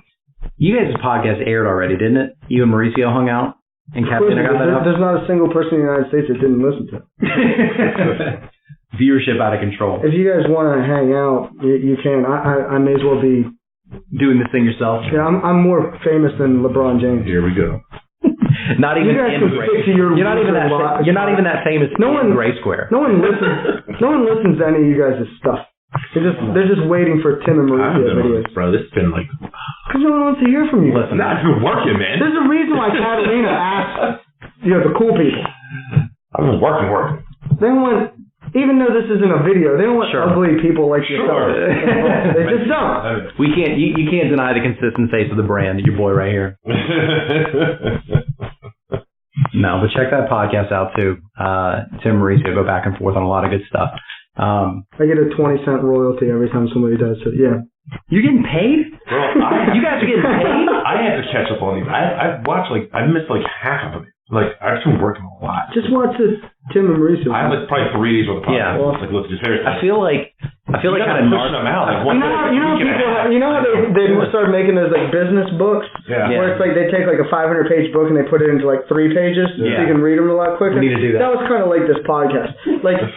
you guys' podcast aired already, didn't it? You and Mauricio hung out and Catalina got that up? There's not a single person in the United States that didn't listen to it. Viewership out of control. If you guys want to hang out, you can. I may as well be doing this thing yourself. Yeah, I'm more famous than LeBron James. Here we go. Not even in GraySquare. You're not even that famous. In GraySquare. No one listens to any of you guys' stuff. They're just waiting for Tim and Mauricio videos. Bro, this has been like... Because no one wants to hear from you. Listen, I've been working, man. There's a reason why Catalina asked, the cool people. I've been working. They want, even though this isn't a video, they don't want ugly people like yourself. They just don't. We can't. You can't deny the consistent face of the brand. Your boy right here. No, but check that podcast out too. Tim and Mauricio go back and forth on a lot of good stuff. I get a 20-cent royalty every time somebody does it. Yeah. You're getting paid? Bro, you guys are getting paid? I had to catch up on these. I've watched I missed half of it. I've been working a lot. Just watch this Tim and Mauricio. I have probably 3 of these with the podcast. Yeah. Well, look, just I feel like kind of pushing them out. You know how they started making those business books? Yeah. Where it's they take a 500-page book and they put it into 3 pages so you can read them a lot quicker. We need to do that. That was kind of like this podcast. You could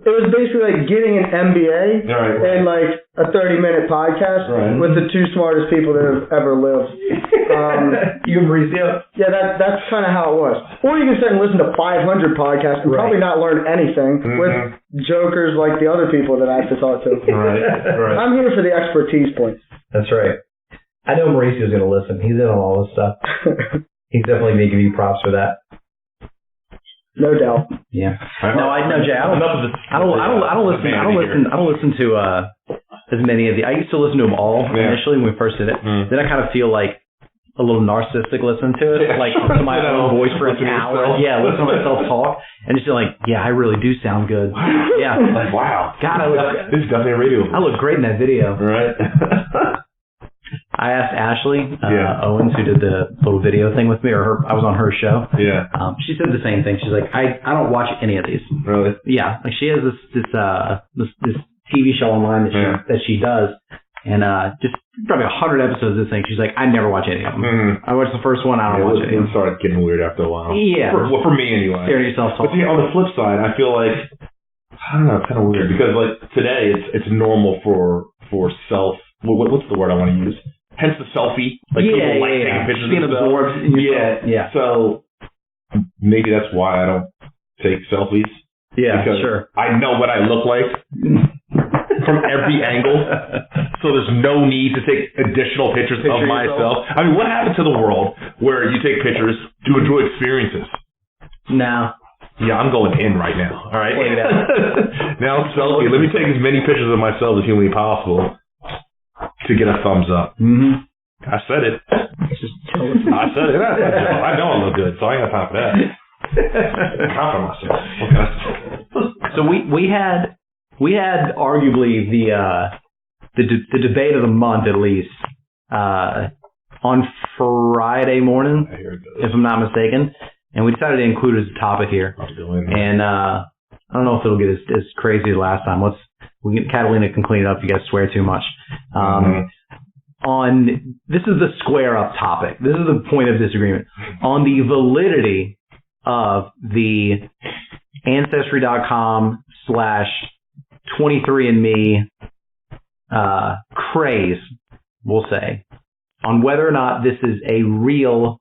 it was basically getting an MBA in a 30-minute podcast with the 2 smartest people that have ever lived. You and Mauricio? Yeah, that's kind of how it was. Or you can sit and listen to 500 podcasts and probably not learn anything with jokers like the other people that I have to talk to. Right. I'm here for the expertise points. That's right. I know Mauricio's going to listen. He's in on all this stuff. He's definitely making me props for that. No doubt. Yeah. No, Jay. I don't listen to as many of the. I used to listen to them all initially when we first did it. Then I kind of feel a little narcissistic listening to it, to my own voice for an hour. Yeah, listen to myself talk, and just feel I really do sound good. Wow. Yeah. Wow. God, this is definitely a radio. I look great in that video. Right. I asked Ashley Owens, who did the little video thing with me, I was on her show. Yeah. She said the same thing. She's like, I don't watch any of these. Really? Yeah. She has this TV show online that she does. And just probably 100 episodes of this thing. She's like, I never watch any of them. Mm-hmm. I watched the first one. I don't watch any of them. It started getting weird after a while. Yeah. For me anyway. Hearing yourself talk. But on the flip side, I feel I don't know, it's kind of weird because today it's normal for self. What's the word I want to use? Hence the selfie. People taking pictures of themselves. Yeah. So maybe that's why I don't take selfies. Yeah, because sure. I know what I look like from every angle. So there's no need to take additional pictures of myself. I mean, what happened to the world where you take pictures to enjoy experiences? No. Yeah, I'm going in right now. All right. Now selfie. Let me take as many pictures of myself as humanly possible to get a thumbs up. Mm-hmm. I said it. I said it. I know I look good, so I ain't got time for that. Confident myself. So we had arguably the debate of the month at least on Friday morning, if I'm not mistaken, and we decided to include it as a topic here. And I don't know if it'll get as crazy as last time. Catalina can clean it up if you guys swear too much. This is the square up topic. This is the point of disagreement on the validity of the Ancestry.com /23andMe craze we'll say, on whether or not this is a real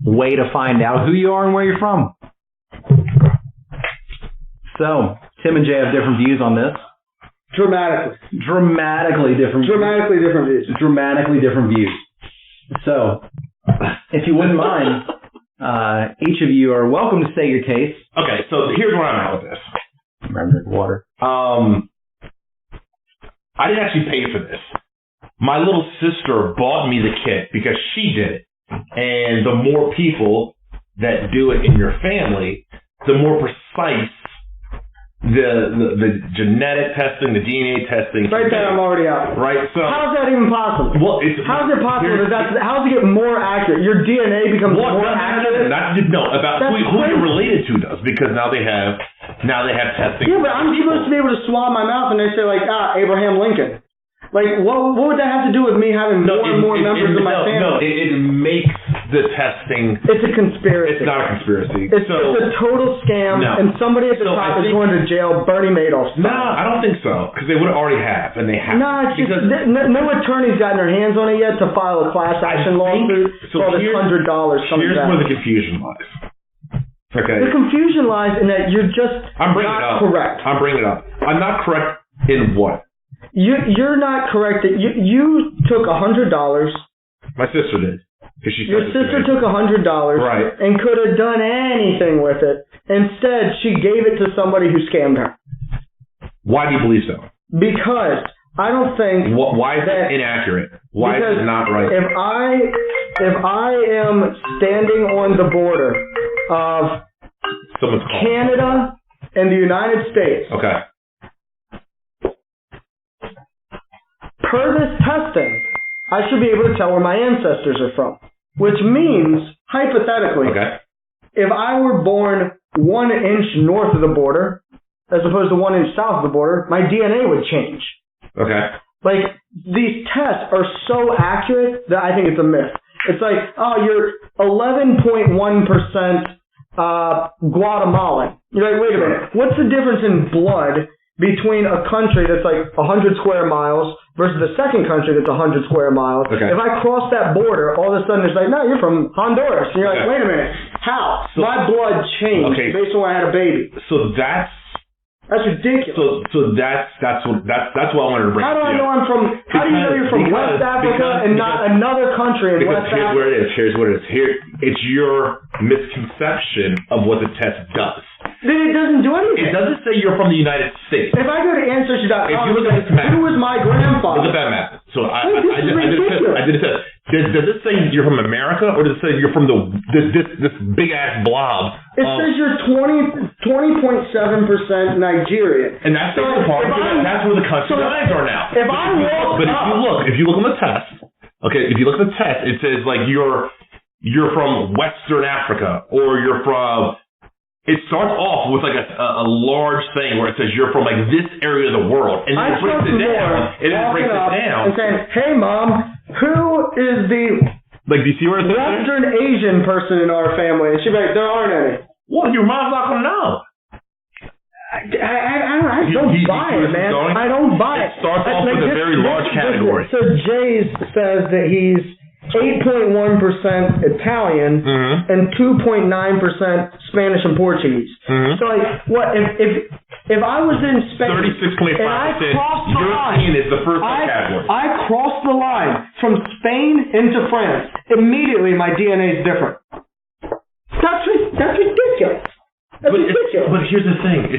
way to find out who you are and where you're from. So, Tim and Jay have different views on this. Dramatically different views. So, if you wouldn't mind, each of you are welcome to state your case. Okay, so here's where I'm at with this. Remember, water. I didn't actually pay for this. My little sister bought me the kit because she did it. And the more people that do it in your family, the more precise the genetic testing, the DNA testing. Right there, I'm already out. Right, so how is that even possible? Well, how is it possible? How does it get more accurate? Your DNA becomes more accurate. About who you're related to does, because now they have testing. Yeah, but I'm supposed to be able to swab my mouth and they say like, Abraham Lincoln. Like, what would that have to do with me having more and more members of my family? No, it makes the testing... It's a conspiracy. It's not a conspiracy. It's a total scam, and somebody at the top is going to jail. Bernie Madoff. No, I don't think so, because they would already have, and they have. No, it's just, no attorney's gotten their hands on it yet to file a class action lawsuit for all this $100 coming Here's back. where the confusion lies. Okay. The confusion lies in that you're just not correct. I'm bringing it up. I'm not correct in what? You're not correct that you took $100. My sister did. Your sister took $100 right. and could have done anything with it. Instead, she gave it to somebody who scammed her. Why do you believe so? Because I don't think... Why is that inaccurate? Why is it not right? If I am standing on the border of Canada and the United States... Okay. Per this testing, I should be able to tell where my ancestors are from. Which means, hypothetically, if I were born 1 inch north of the border, as opposed to 1 inch south of the border, my DNA would change. Okay. Like, these tests are so accurate that I think it's a myth. It's like, you're 11.1% Guatemalan. You're like, wait a minute, what's the difference in blood between a country that's like 100 square miles versus the second country that's 100 square miles? Okay. If I cross that border, all of a sudden it's like, no, you're from Honduras. And you're like, wait a minute, how? My blood changed based on when I had a baby. So that's ridiculous. So that's what I wanted to bring up. How do I know I'm from? How do you know you're from West Africa and not another country in West Africa? Here's what it is. It's your misconception of what the test does. Then it doesn't do anything. It doesn't say you're from the United States. If I go to Ancestry.com, if you look at this map, who was my grandfather? Look at that map. So I did a test. Does it say you're from America, or does it say you're from this big ass blob? It says you're 20.7% Nigerian. And that's the part. That's where the country lines are now. If you look on the test, if you look at the test, it says like you're from Western Africa, or you're from. It starts off with like a large thing where it says you're from like this area of the world, and then it breaks it down. And saying, "Hey, Mom, who is the do you see where it says Western Asian person in our family?" And she'd be like, "There aren't any." Well, your mom's not gonna know. I don't buy it, man. I don't buy it. It starts off with a very large category. So Jay's says that he's 8.1% Italian and 2.9% Spanish and Portuguese. So like, what if I was in Spain 36.5% and I crossed the European line, is the first category. I crossed the line from Spain into France. Immediately, my DNA is different. That's ridiculous. But here's the thing: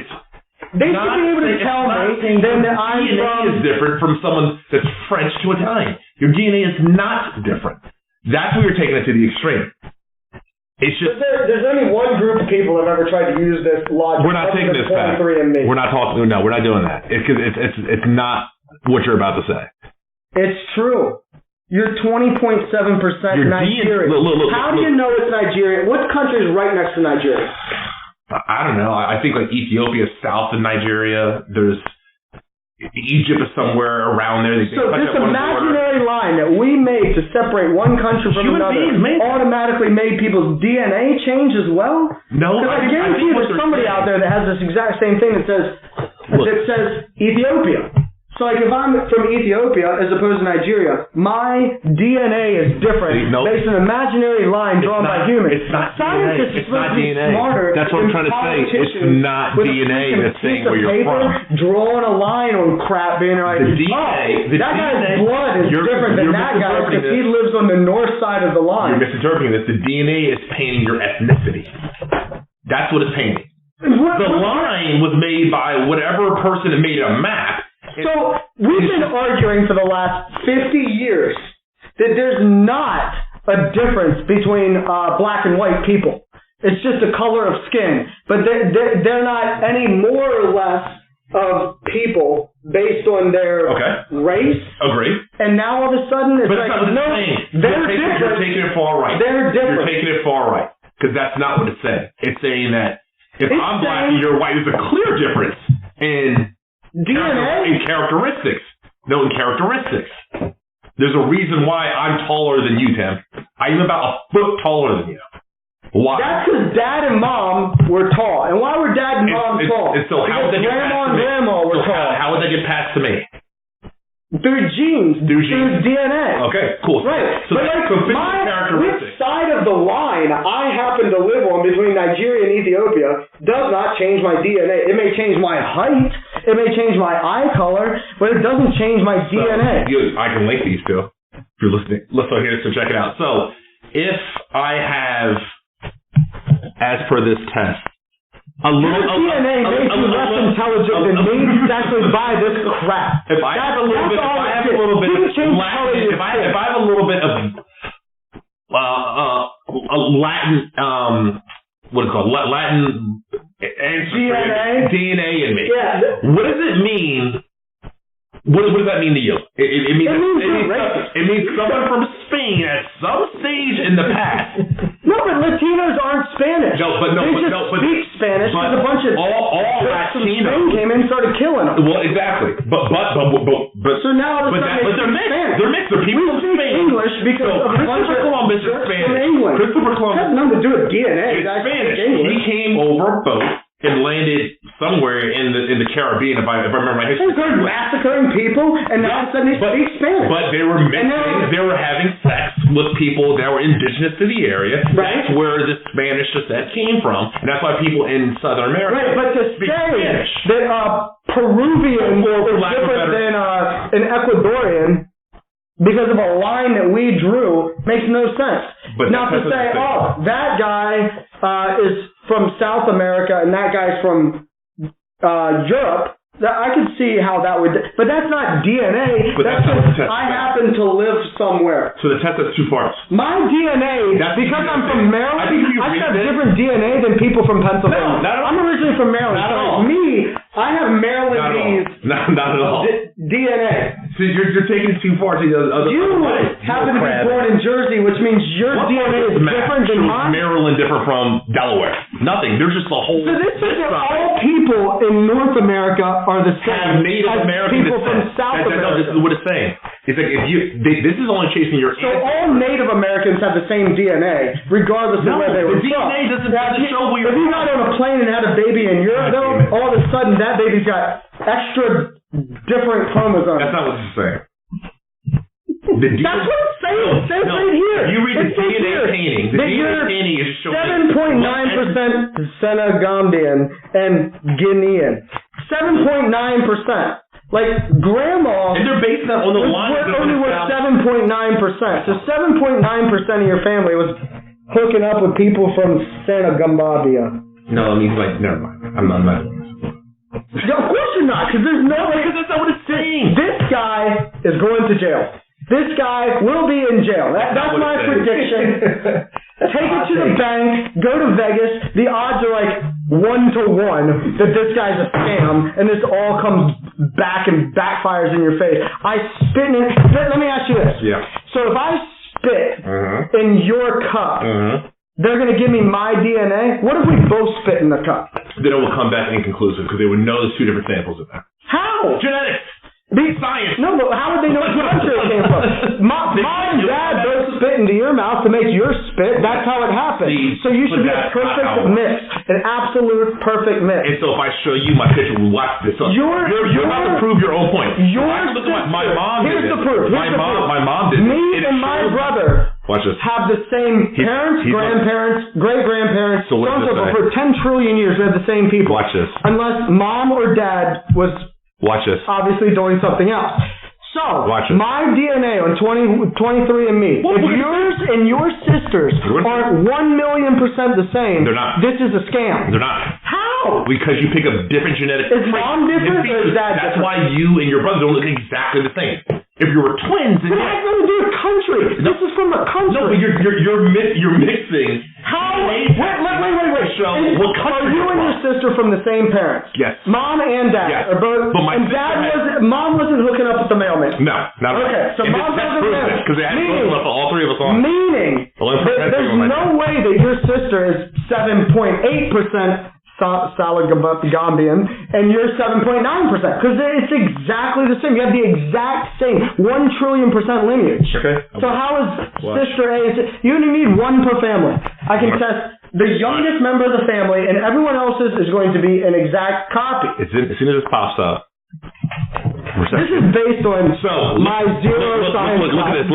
they should be able to tell me that I'm DNA is different from someone that's French to Italian. Your DNA is not different. That's where you're taking it to the extreme. It's just there's only one group of people that have ever tried to use this logic. We're not taking this back. We're not talking. No, we're not doing that. It's not what you're about to say. It's true. You're 20.7% Nigerian. How do you know it's Nigeria? What country is right next to Nigeria? I don't know. I think like Ethiopia is south of Nigeria. There's Egypt is somewhere around there. So this imaginary line that we made to separate one country from another automatically made people's DNA change as well? No. Because I guarantee there's somebody out there that has this exact same thing that says Ethiopia. So, like, if I'm from Ethiopia as opposed to Nigeria, my DNA is different based on an imaginary line drawn by humans. It's not Scientists DNA. It's not DNA. Smarter That's what I'm trying to say. It's not DNA that's saying where you're from. Drawing a line on crap, being like, the DNA, that guy's blood is different than that guy's because he lives on the north side of the line. You're misinterpreting this. The DNA is painting your ethnicity. That's what it's painting. The line was made by whatever person that made a map. So we've been arguing for the last 50 years that there's not a difference between black and white people. It's just a color of skin. But they're not any more or less of people based on their race. Agree. And now all of a sudden it's but like, no, they're different. You're taking it far right. They're different. You're taking it far right. Because that's not what it's saying. It's saying that if I'm black and you're white, there's a clear difference in DNA? In characteristics. No, in characteristics. There's a reason why I'm taller than you, Tim. I'm about a foot taller than you. Why? That's because Dad and Mom were tall. And why were Dad and Mom tall? So how would they get Grandma and past to me? Grandma were tall. How would they get past to me? Through genes. Through DNA. Okay, cool. Right. So, but like which side of the line I happen to live on between Nigeria and Ethiopia does not change my DNA. It may change my height. It may change my eye color, but it doesn't change my DNA. I can link these two if you're listening. Let's go here, so check it out. So if I have, as per this test, DNA makes you less intelligent than me to actually buy this crap. If I have a little bit of Latin, what is it called? Latin DNA in me. Yeah. What does it mean? What does that mean to you? It means someone from Spain at some stage in the past. No, but Latinos aren't Spanish. They speak Spanish because a bunch of all Latinos Spain came in and started killing them. Well, exactly. But so now all of a sudden they're mixed. They're mixed. They're people from Spain. English because of a bunch of Columbus is Spanish. From England. Christopher Columbus has nothing to do with DNA. It's Spanish. He came over a boat and landed somewhere in the Caribbean, if I remember my history. They started massacring people, and now all of a sudden they speak Spanish. But they were mixing, they were having sex with people that were indigenous to the area. Right. That's where the Spanish descent came from, and that's why people in Southern America but to speak say Spanish. that Peruvian is different than an Ecuadorian because of a line that we drew makes no sense. But now to say, that guy is from South America and that guy's from Europe, I could see how that would, but that's not DNA. But that's not what the test I happen to live somewhere. So the test has two parts. My DNA, because I'm from Maryland, I have different DNA than people from Pennsylvania. No, I'm originally from Maryland. Not at all. Me, I have Marylandese not at all. DNA. So you're taking it too far to the other way. Happen to be born in Jersey, which means your DNA is different than mine. Maryland different from Delaware? Nothing. There's just a whole. So this is all people in North America are the same. Native American people from South America. This is what it's saying. It's like this is only chasing your. So all Native Americans have the same DNA, regardless of where they were from. DNA doesn't show where you're. If you got on a plane and had a baby in Europe, though, all of a sudden that baby's got extra different chromosomes. That's not what it's saying. That's what it's saying. It says right here. You read the DNA painting. The DNA painting is just showing 7.9% Senegambian and Guinean. 7.9%. Like grandma. And they're based on the line. Only was 7.9%. So 7.9% of your family was hooking up with people from Senegambia. No, I mean never mind. I'm not. Of course you're not, because there's no way. Because that's not what it's saying. This guy is going to jail. This guy will be in jail. That's my prediction. Take it to the bank. Go to Vegas. The odds are like 1-to-1 that this guy's a scam, and this all comes back and backfires in your face. I spit in it. Let me ask you this. Yeah. So if I spit in your cup, they're going to give me my DNA? What if we both spit in the cup? Then it will come back inconclusive because they would know there's two different samples in there. How? Genetics. Science. No, but how would they know what country it came from? Mom and Dad both spit into your mouth to make your spit. That's how it happens. So you should be a perfect mix, an absolute perfect mix. And so if I show you my picture, watch this. So you're about to prove your own point. My mom did Here's it. the proof. My mom did it. Me and my brother have the same parents, grandparents, great-grandparents, so for 10 trillion years. We have the same people. Watch this. Unless mom or dad was obviously doing something else. So, my DNA on 23andMe, if yours and your sisters aren't 1,000,000% the same, they're not. This is a scam. They're not. How? Because you pick up different genetic traits. Is mom different or is dad different? That's why you and your brother don't look exactly the same. If you were twins, but that's nothing to do with country. This is from a country. No, but you're mixing. How? Wait. So, what country are you and your sister from the same parents? Yes. Mom and dad. Yes. Are both, and mom wasn't hooking up with the mailman. No, not okay. So mom wasn't there. Because they had to hook up all three of us on. Meaning, there's no way that your sister is 7.8% Salagambian, and you're 7.9%, because it's exactly the same. You have the exact same 1,000,000,000% lineage. Okay. So how is sister A? You only need one per family. I can test the youngest member of the family, and everyone else's is going to be an exact copy. As soon as this pops up. This is based on my zero science. Look at this.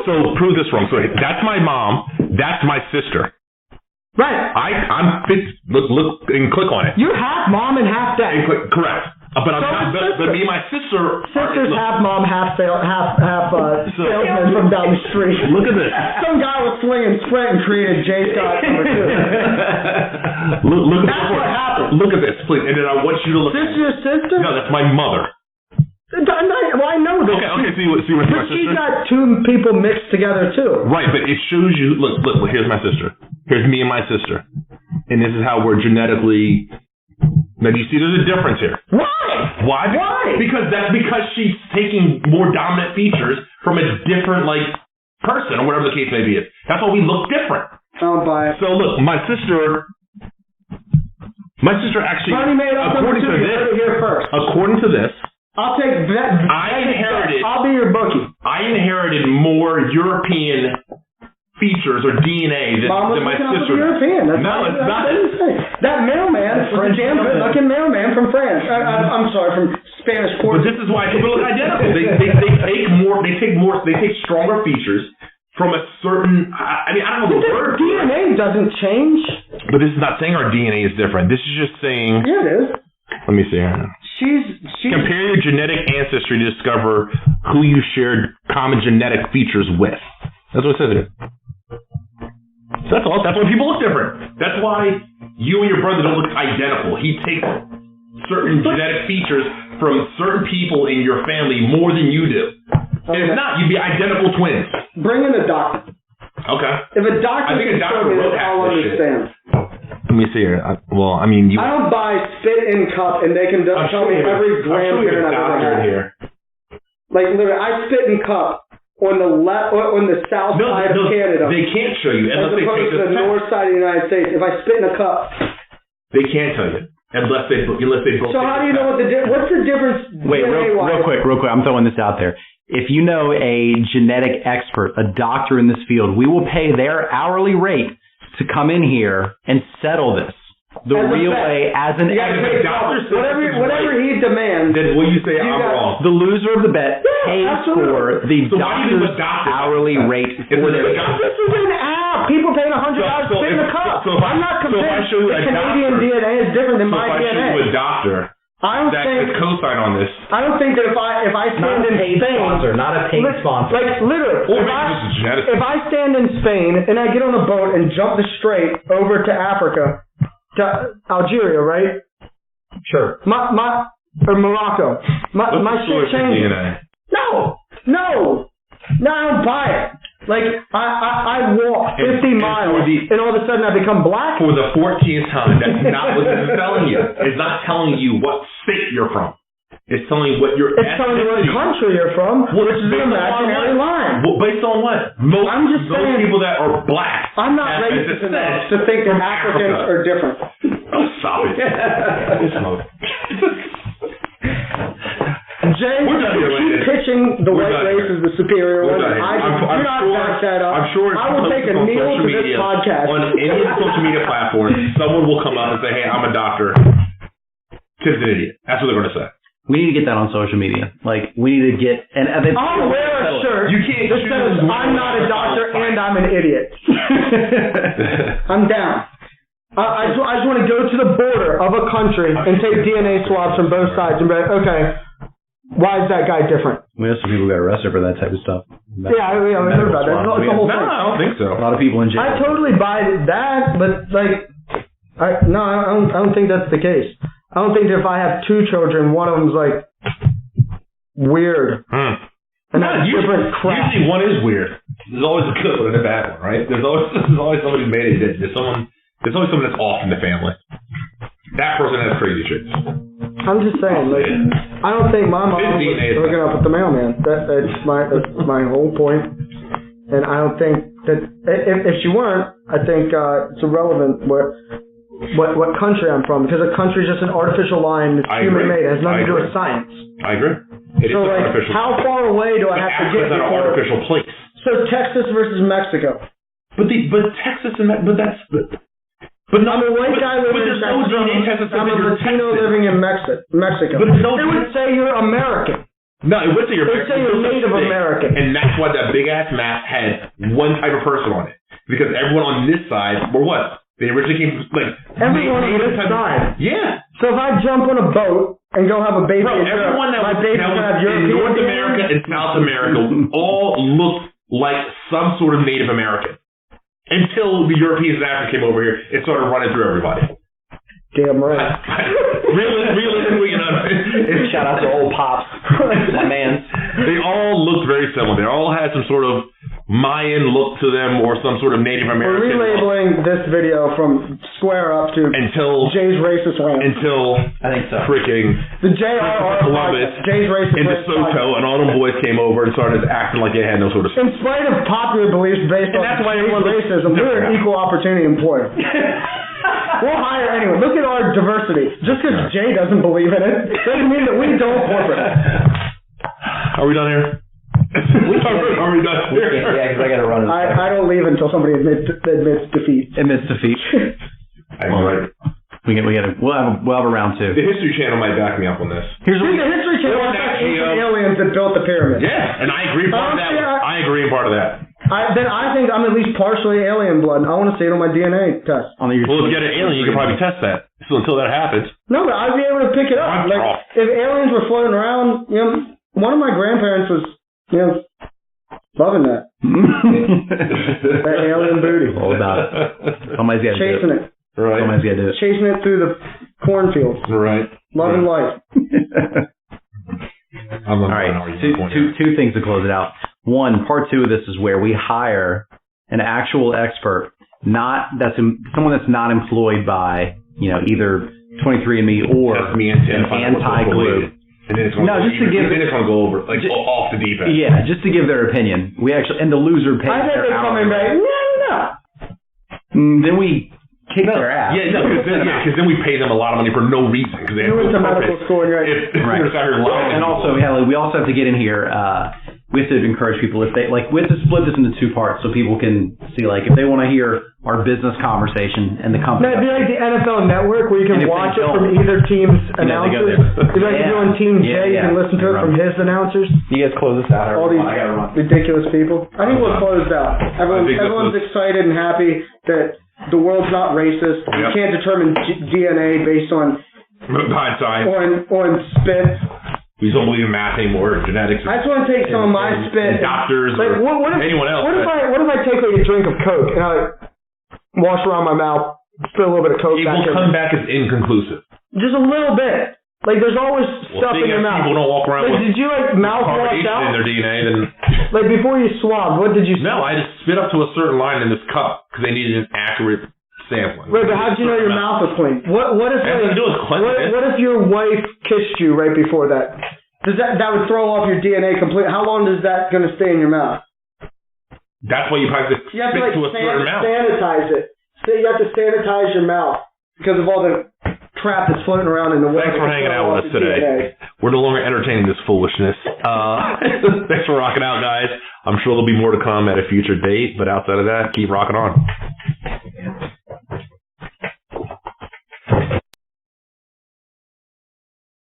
So prove this wrong. So that's my mom. That's my sister. Right. I'm fit. Look and click on it. You're half mom and half dad. Correct. But me and my sister. Sisters half mom, half salesman from down the street. Look at this. Some guy was slinging Sprint and created J. Scott number 2. Look. That's what happened. Look at this, please. And then I want you to look. This is your sister? No, that's my mother. Well, I know this. Okay. See what's my sister? But she's got two people mixed together too. Right, but it shows you. Look. Here's my sister. Here's me and my sister, and this is how we're genetically. Now, do you see there's a difference here? Why? Because she's taking more dominant features from a different person or whatever the case may be. That's why we look different. I don't buy it. So look, my sister actually, according to this. I'll take that. I'll be your bookie. I inherited more European features or DNA than my sister. European. No, it's not. That mailman was a damn good-looking mailman from France. I'm sorry, from Spanish Quarter. But this is why people look identical. They take stronger features from a certain. I don't know the word. DNA doesn't change. But this is not saying our DNA is different. This is just saying. Yeah, it is. Let me see here. Compare your genetic ancestry to discover who you shared common genetic features with. That's what it says here. So that's all. That's why people look different. That's why you and your brother don't look identical. He takes certain genetic features from certain people in your family more than you do. Okay. If not, you'd be identical twins. Bring in a doctor. Okay. If a doctor, I think a doctor will I'll understand. Let me see here. I don't buy spit in cup and they can tell me every grandparent I've ever had. Here. Like literally, I spit in cup on the south side of Canada. They can't show you as opposed to the north side of the United States. If I spit in a cup, they can't tell you unless they both. So how do you know what's the difference? Wait, real quick. I'm throwing this out there. If you know a genetic expert, a doctor in this field, we will pay their hourly rate to come in here and settle this the real way as an expert. Whatever he demands. Then will you say I'm wrong? The loser of the bet pays for the doctor's hourly rate for their job. This is an app. People paying $100 to spit in a cup. I'm not convinced the Canadian DNA is different than my DNA. If I show you a doctor that could co-sign on this. I don't think that if I stand in Spain, not a paid sponsor. Like literally, if I stand in Spain and I get on a boat and jump the strait over to Africa, to Algeria, right? Sure. Or Morocco. My shit changes. No, I don't buy it. Like, I walk 50 miles, and all of a sudden I become black? For the 14th time, that's not what it's telling you. It's not telling you what state you're from. It's telling you what your It's telling you what country you're from, which is an imaginary line. Well, based on what? Most people that are black. I'm not racist enough to think that Africans are different. Oh, stop it. James, keep pitching pushing the white race as the superior one. I do not back that up. I'm sure I will take a kneel to this podcast. On any social media platform, someone will come up and say, hey, I'm a doctor. Tim's an idiot. That's what they're going to say. We need to get that on social media. Like, we need to get... I'll wear a shirt that says, I'm not a doctor and I'm an idiot. I'm down. I just want to go to the border of a country and take DNA swabs from both sides and be like, okay, why is that guy different? We have some people who got arrested for that type of stuff. Yeah, I heard about that. It's the whole thing. I don't think so. A lot of people in jail. I totally buy that, but like, I don't think that's the case. I don't think that if I have two children, one of them's like weird. And that's different crap. Usually one is weird. There's always a good one and a bad one, right? There's always somebody who made it. There's always someone that's off in the family. That person has crazy shit. I'm just saying, like, I don't think my mom was hooking up with the mailman. That's my whole point. And I don't think that if she weren't, I think it's irrelevant what country I'm from, because a country is just an artificial line that's human made. It has nothing to do with science. I agree. So like, how far away do I have to get? It's an artificial place. So Texas versus Mexico. But Texas and that's. But I'm a white guy living in Texas. I'm a Latino living in Mexico. But they would say you're American. No, it would say you're American. They say you're Native American. And that's why that big ass map had one type of person on it. Because everyone on this side were what? They originally came like everyone on this side. Yeah. So if I jump on a boat and go have a baby, everyone that was in North America and South America all looked like some sort of Native American. Until the Europeans and Africans came over here, it started running through everybody. Damn right. Realistically, shout out to old pops, my man. They all looked very similar. They all had some sort of Mayan look to them, or some sort of Native American. We're relabeling this video from square up to Jay's racist rant. Until I think so. Freaking the JRR Columbus Jay's racist and DeSoto and all them boys came over and started acting like they had no sort of. In spite of popular beliefs based on racism, we're an equal opportunity employer. We'll hire anyone. Look at our diversity. Just because Jay doesn't believe in it doesn't mean that we don't corporate. Are we done here? Are we done here? Yeah, because I got to run. I don't leave until somebody admits defeat. Admits defeat. All right. We'll have a round two. The History Channel might back me up on this. The History Channel has ancient aliens that built the pyramid. Yeah, and I agree part of that. I agree in part of that. Then I think I'm at least partially alien blood. I want to see it on my DNA test. Well, if you get an alien, you can probably test that. So until that happens. No, but I'd be able to pick it up. Like, if aliens were floating around, one of my grandparents was, loving that. That alien booty. All about it. Somebody's got to chasing do it. Right. Somebody's got to do it. Chasing it through the cornfields. Right. Loving life. All right. Two things to close it out. One, part two of this is where we hire an actual expert, someone that's not employed by, either 23andMe or an anti-group. And then it's going to go over off the deep end. Yeah, just to give their opinion. We actually, and the loser pays their hourly rate. Then we kick their ass. Yeah, because then we pay them a lot of money for no reason. Because they went to medical school, right? And also, we also have to get in here. We have to encourage people we have to split this into two parts so people can see, if they want to hear our business conversation and the company. That'd be like the NFL Network where you can watch it from either team's announcers. If you're on Team J, you can listen to it from his announcers. You guys close this out. All these ridiculous people. I think we're closed out. Everyone's excited and happy that the world's not racist. You can't determine DNA based on spit. We don't believe in math anymore, genetics. I just want to take some of my spit. Doctors, anyone else. What if I take a drink of Coke and I wash around my mouth, spit a little bit of Coke back in? It will come back as inconclusive. Just a little bit. There's always stuff in your mouth. People don't walk around with did you mouthwash out in their DNA? Then before you swabbed, what did you? No, I just spit up to a certain line in this cup because they needed an accurate sampling. Right, but how did you know your mouth was clean? What if your wife kissed you right before that? That would throw off your DNA completely. How long is that going to stay in your mouth? That's why you have to spit to a certain amount. Sanitize it. So you have to sanitize your mouth because of all the crap that's floating around in the water. Thanks for hanging out with us today. We're no longer entertaining this foolishness. Thanks for rocking out, guys. I'm sure there'll be more to come at a future date, but outside of that, keep rocking on.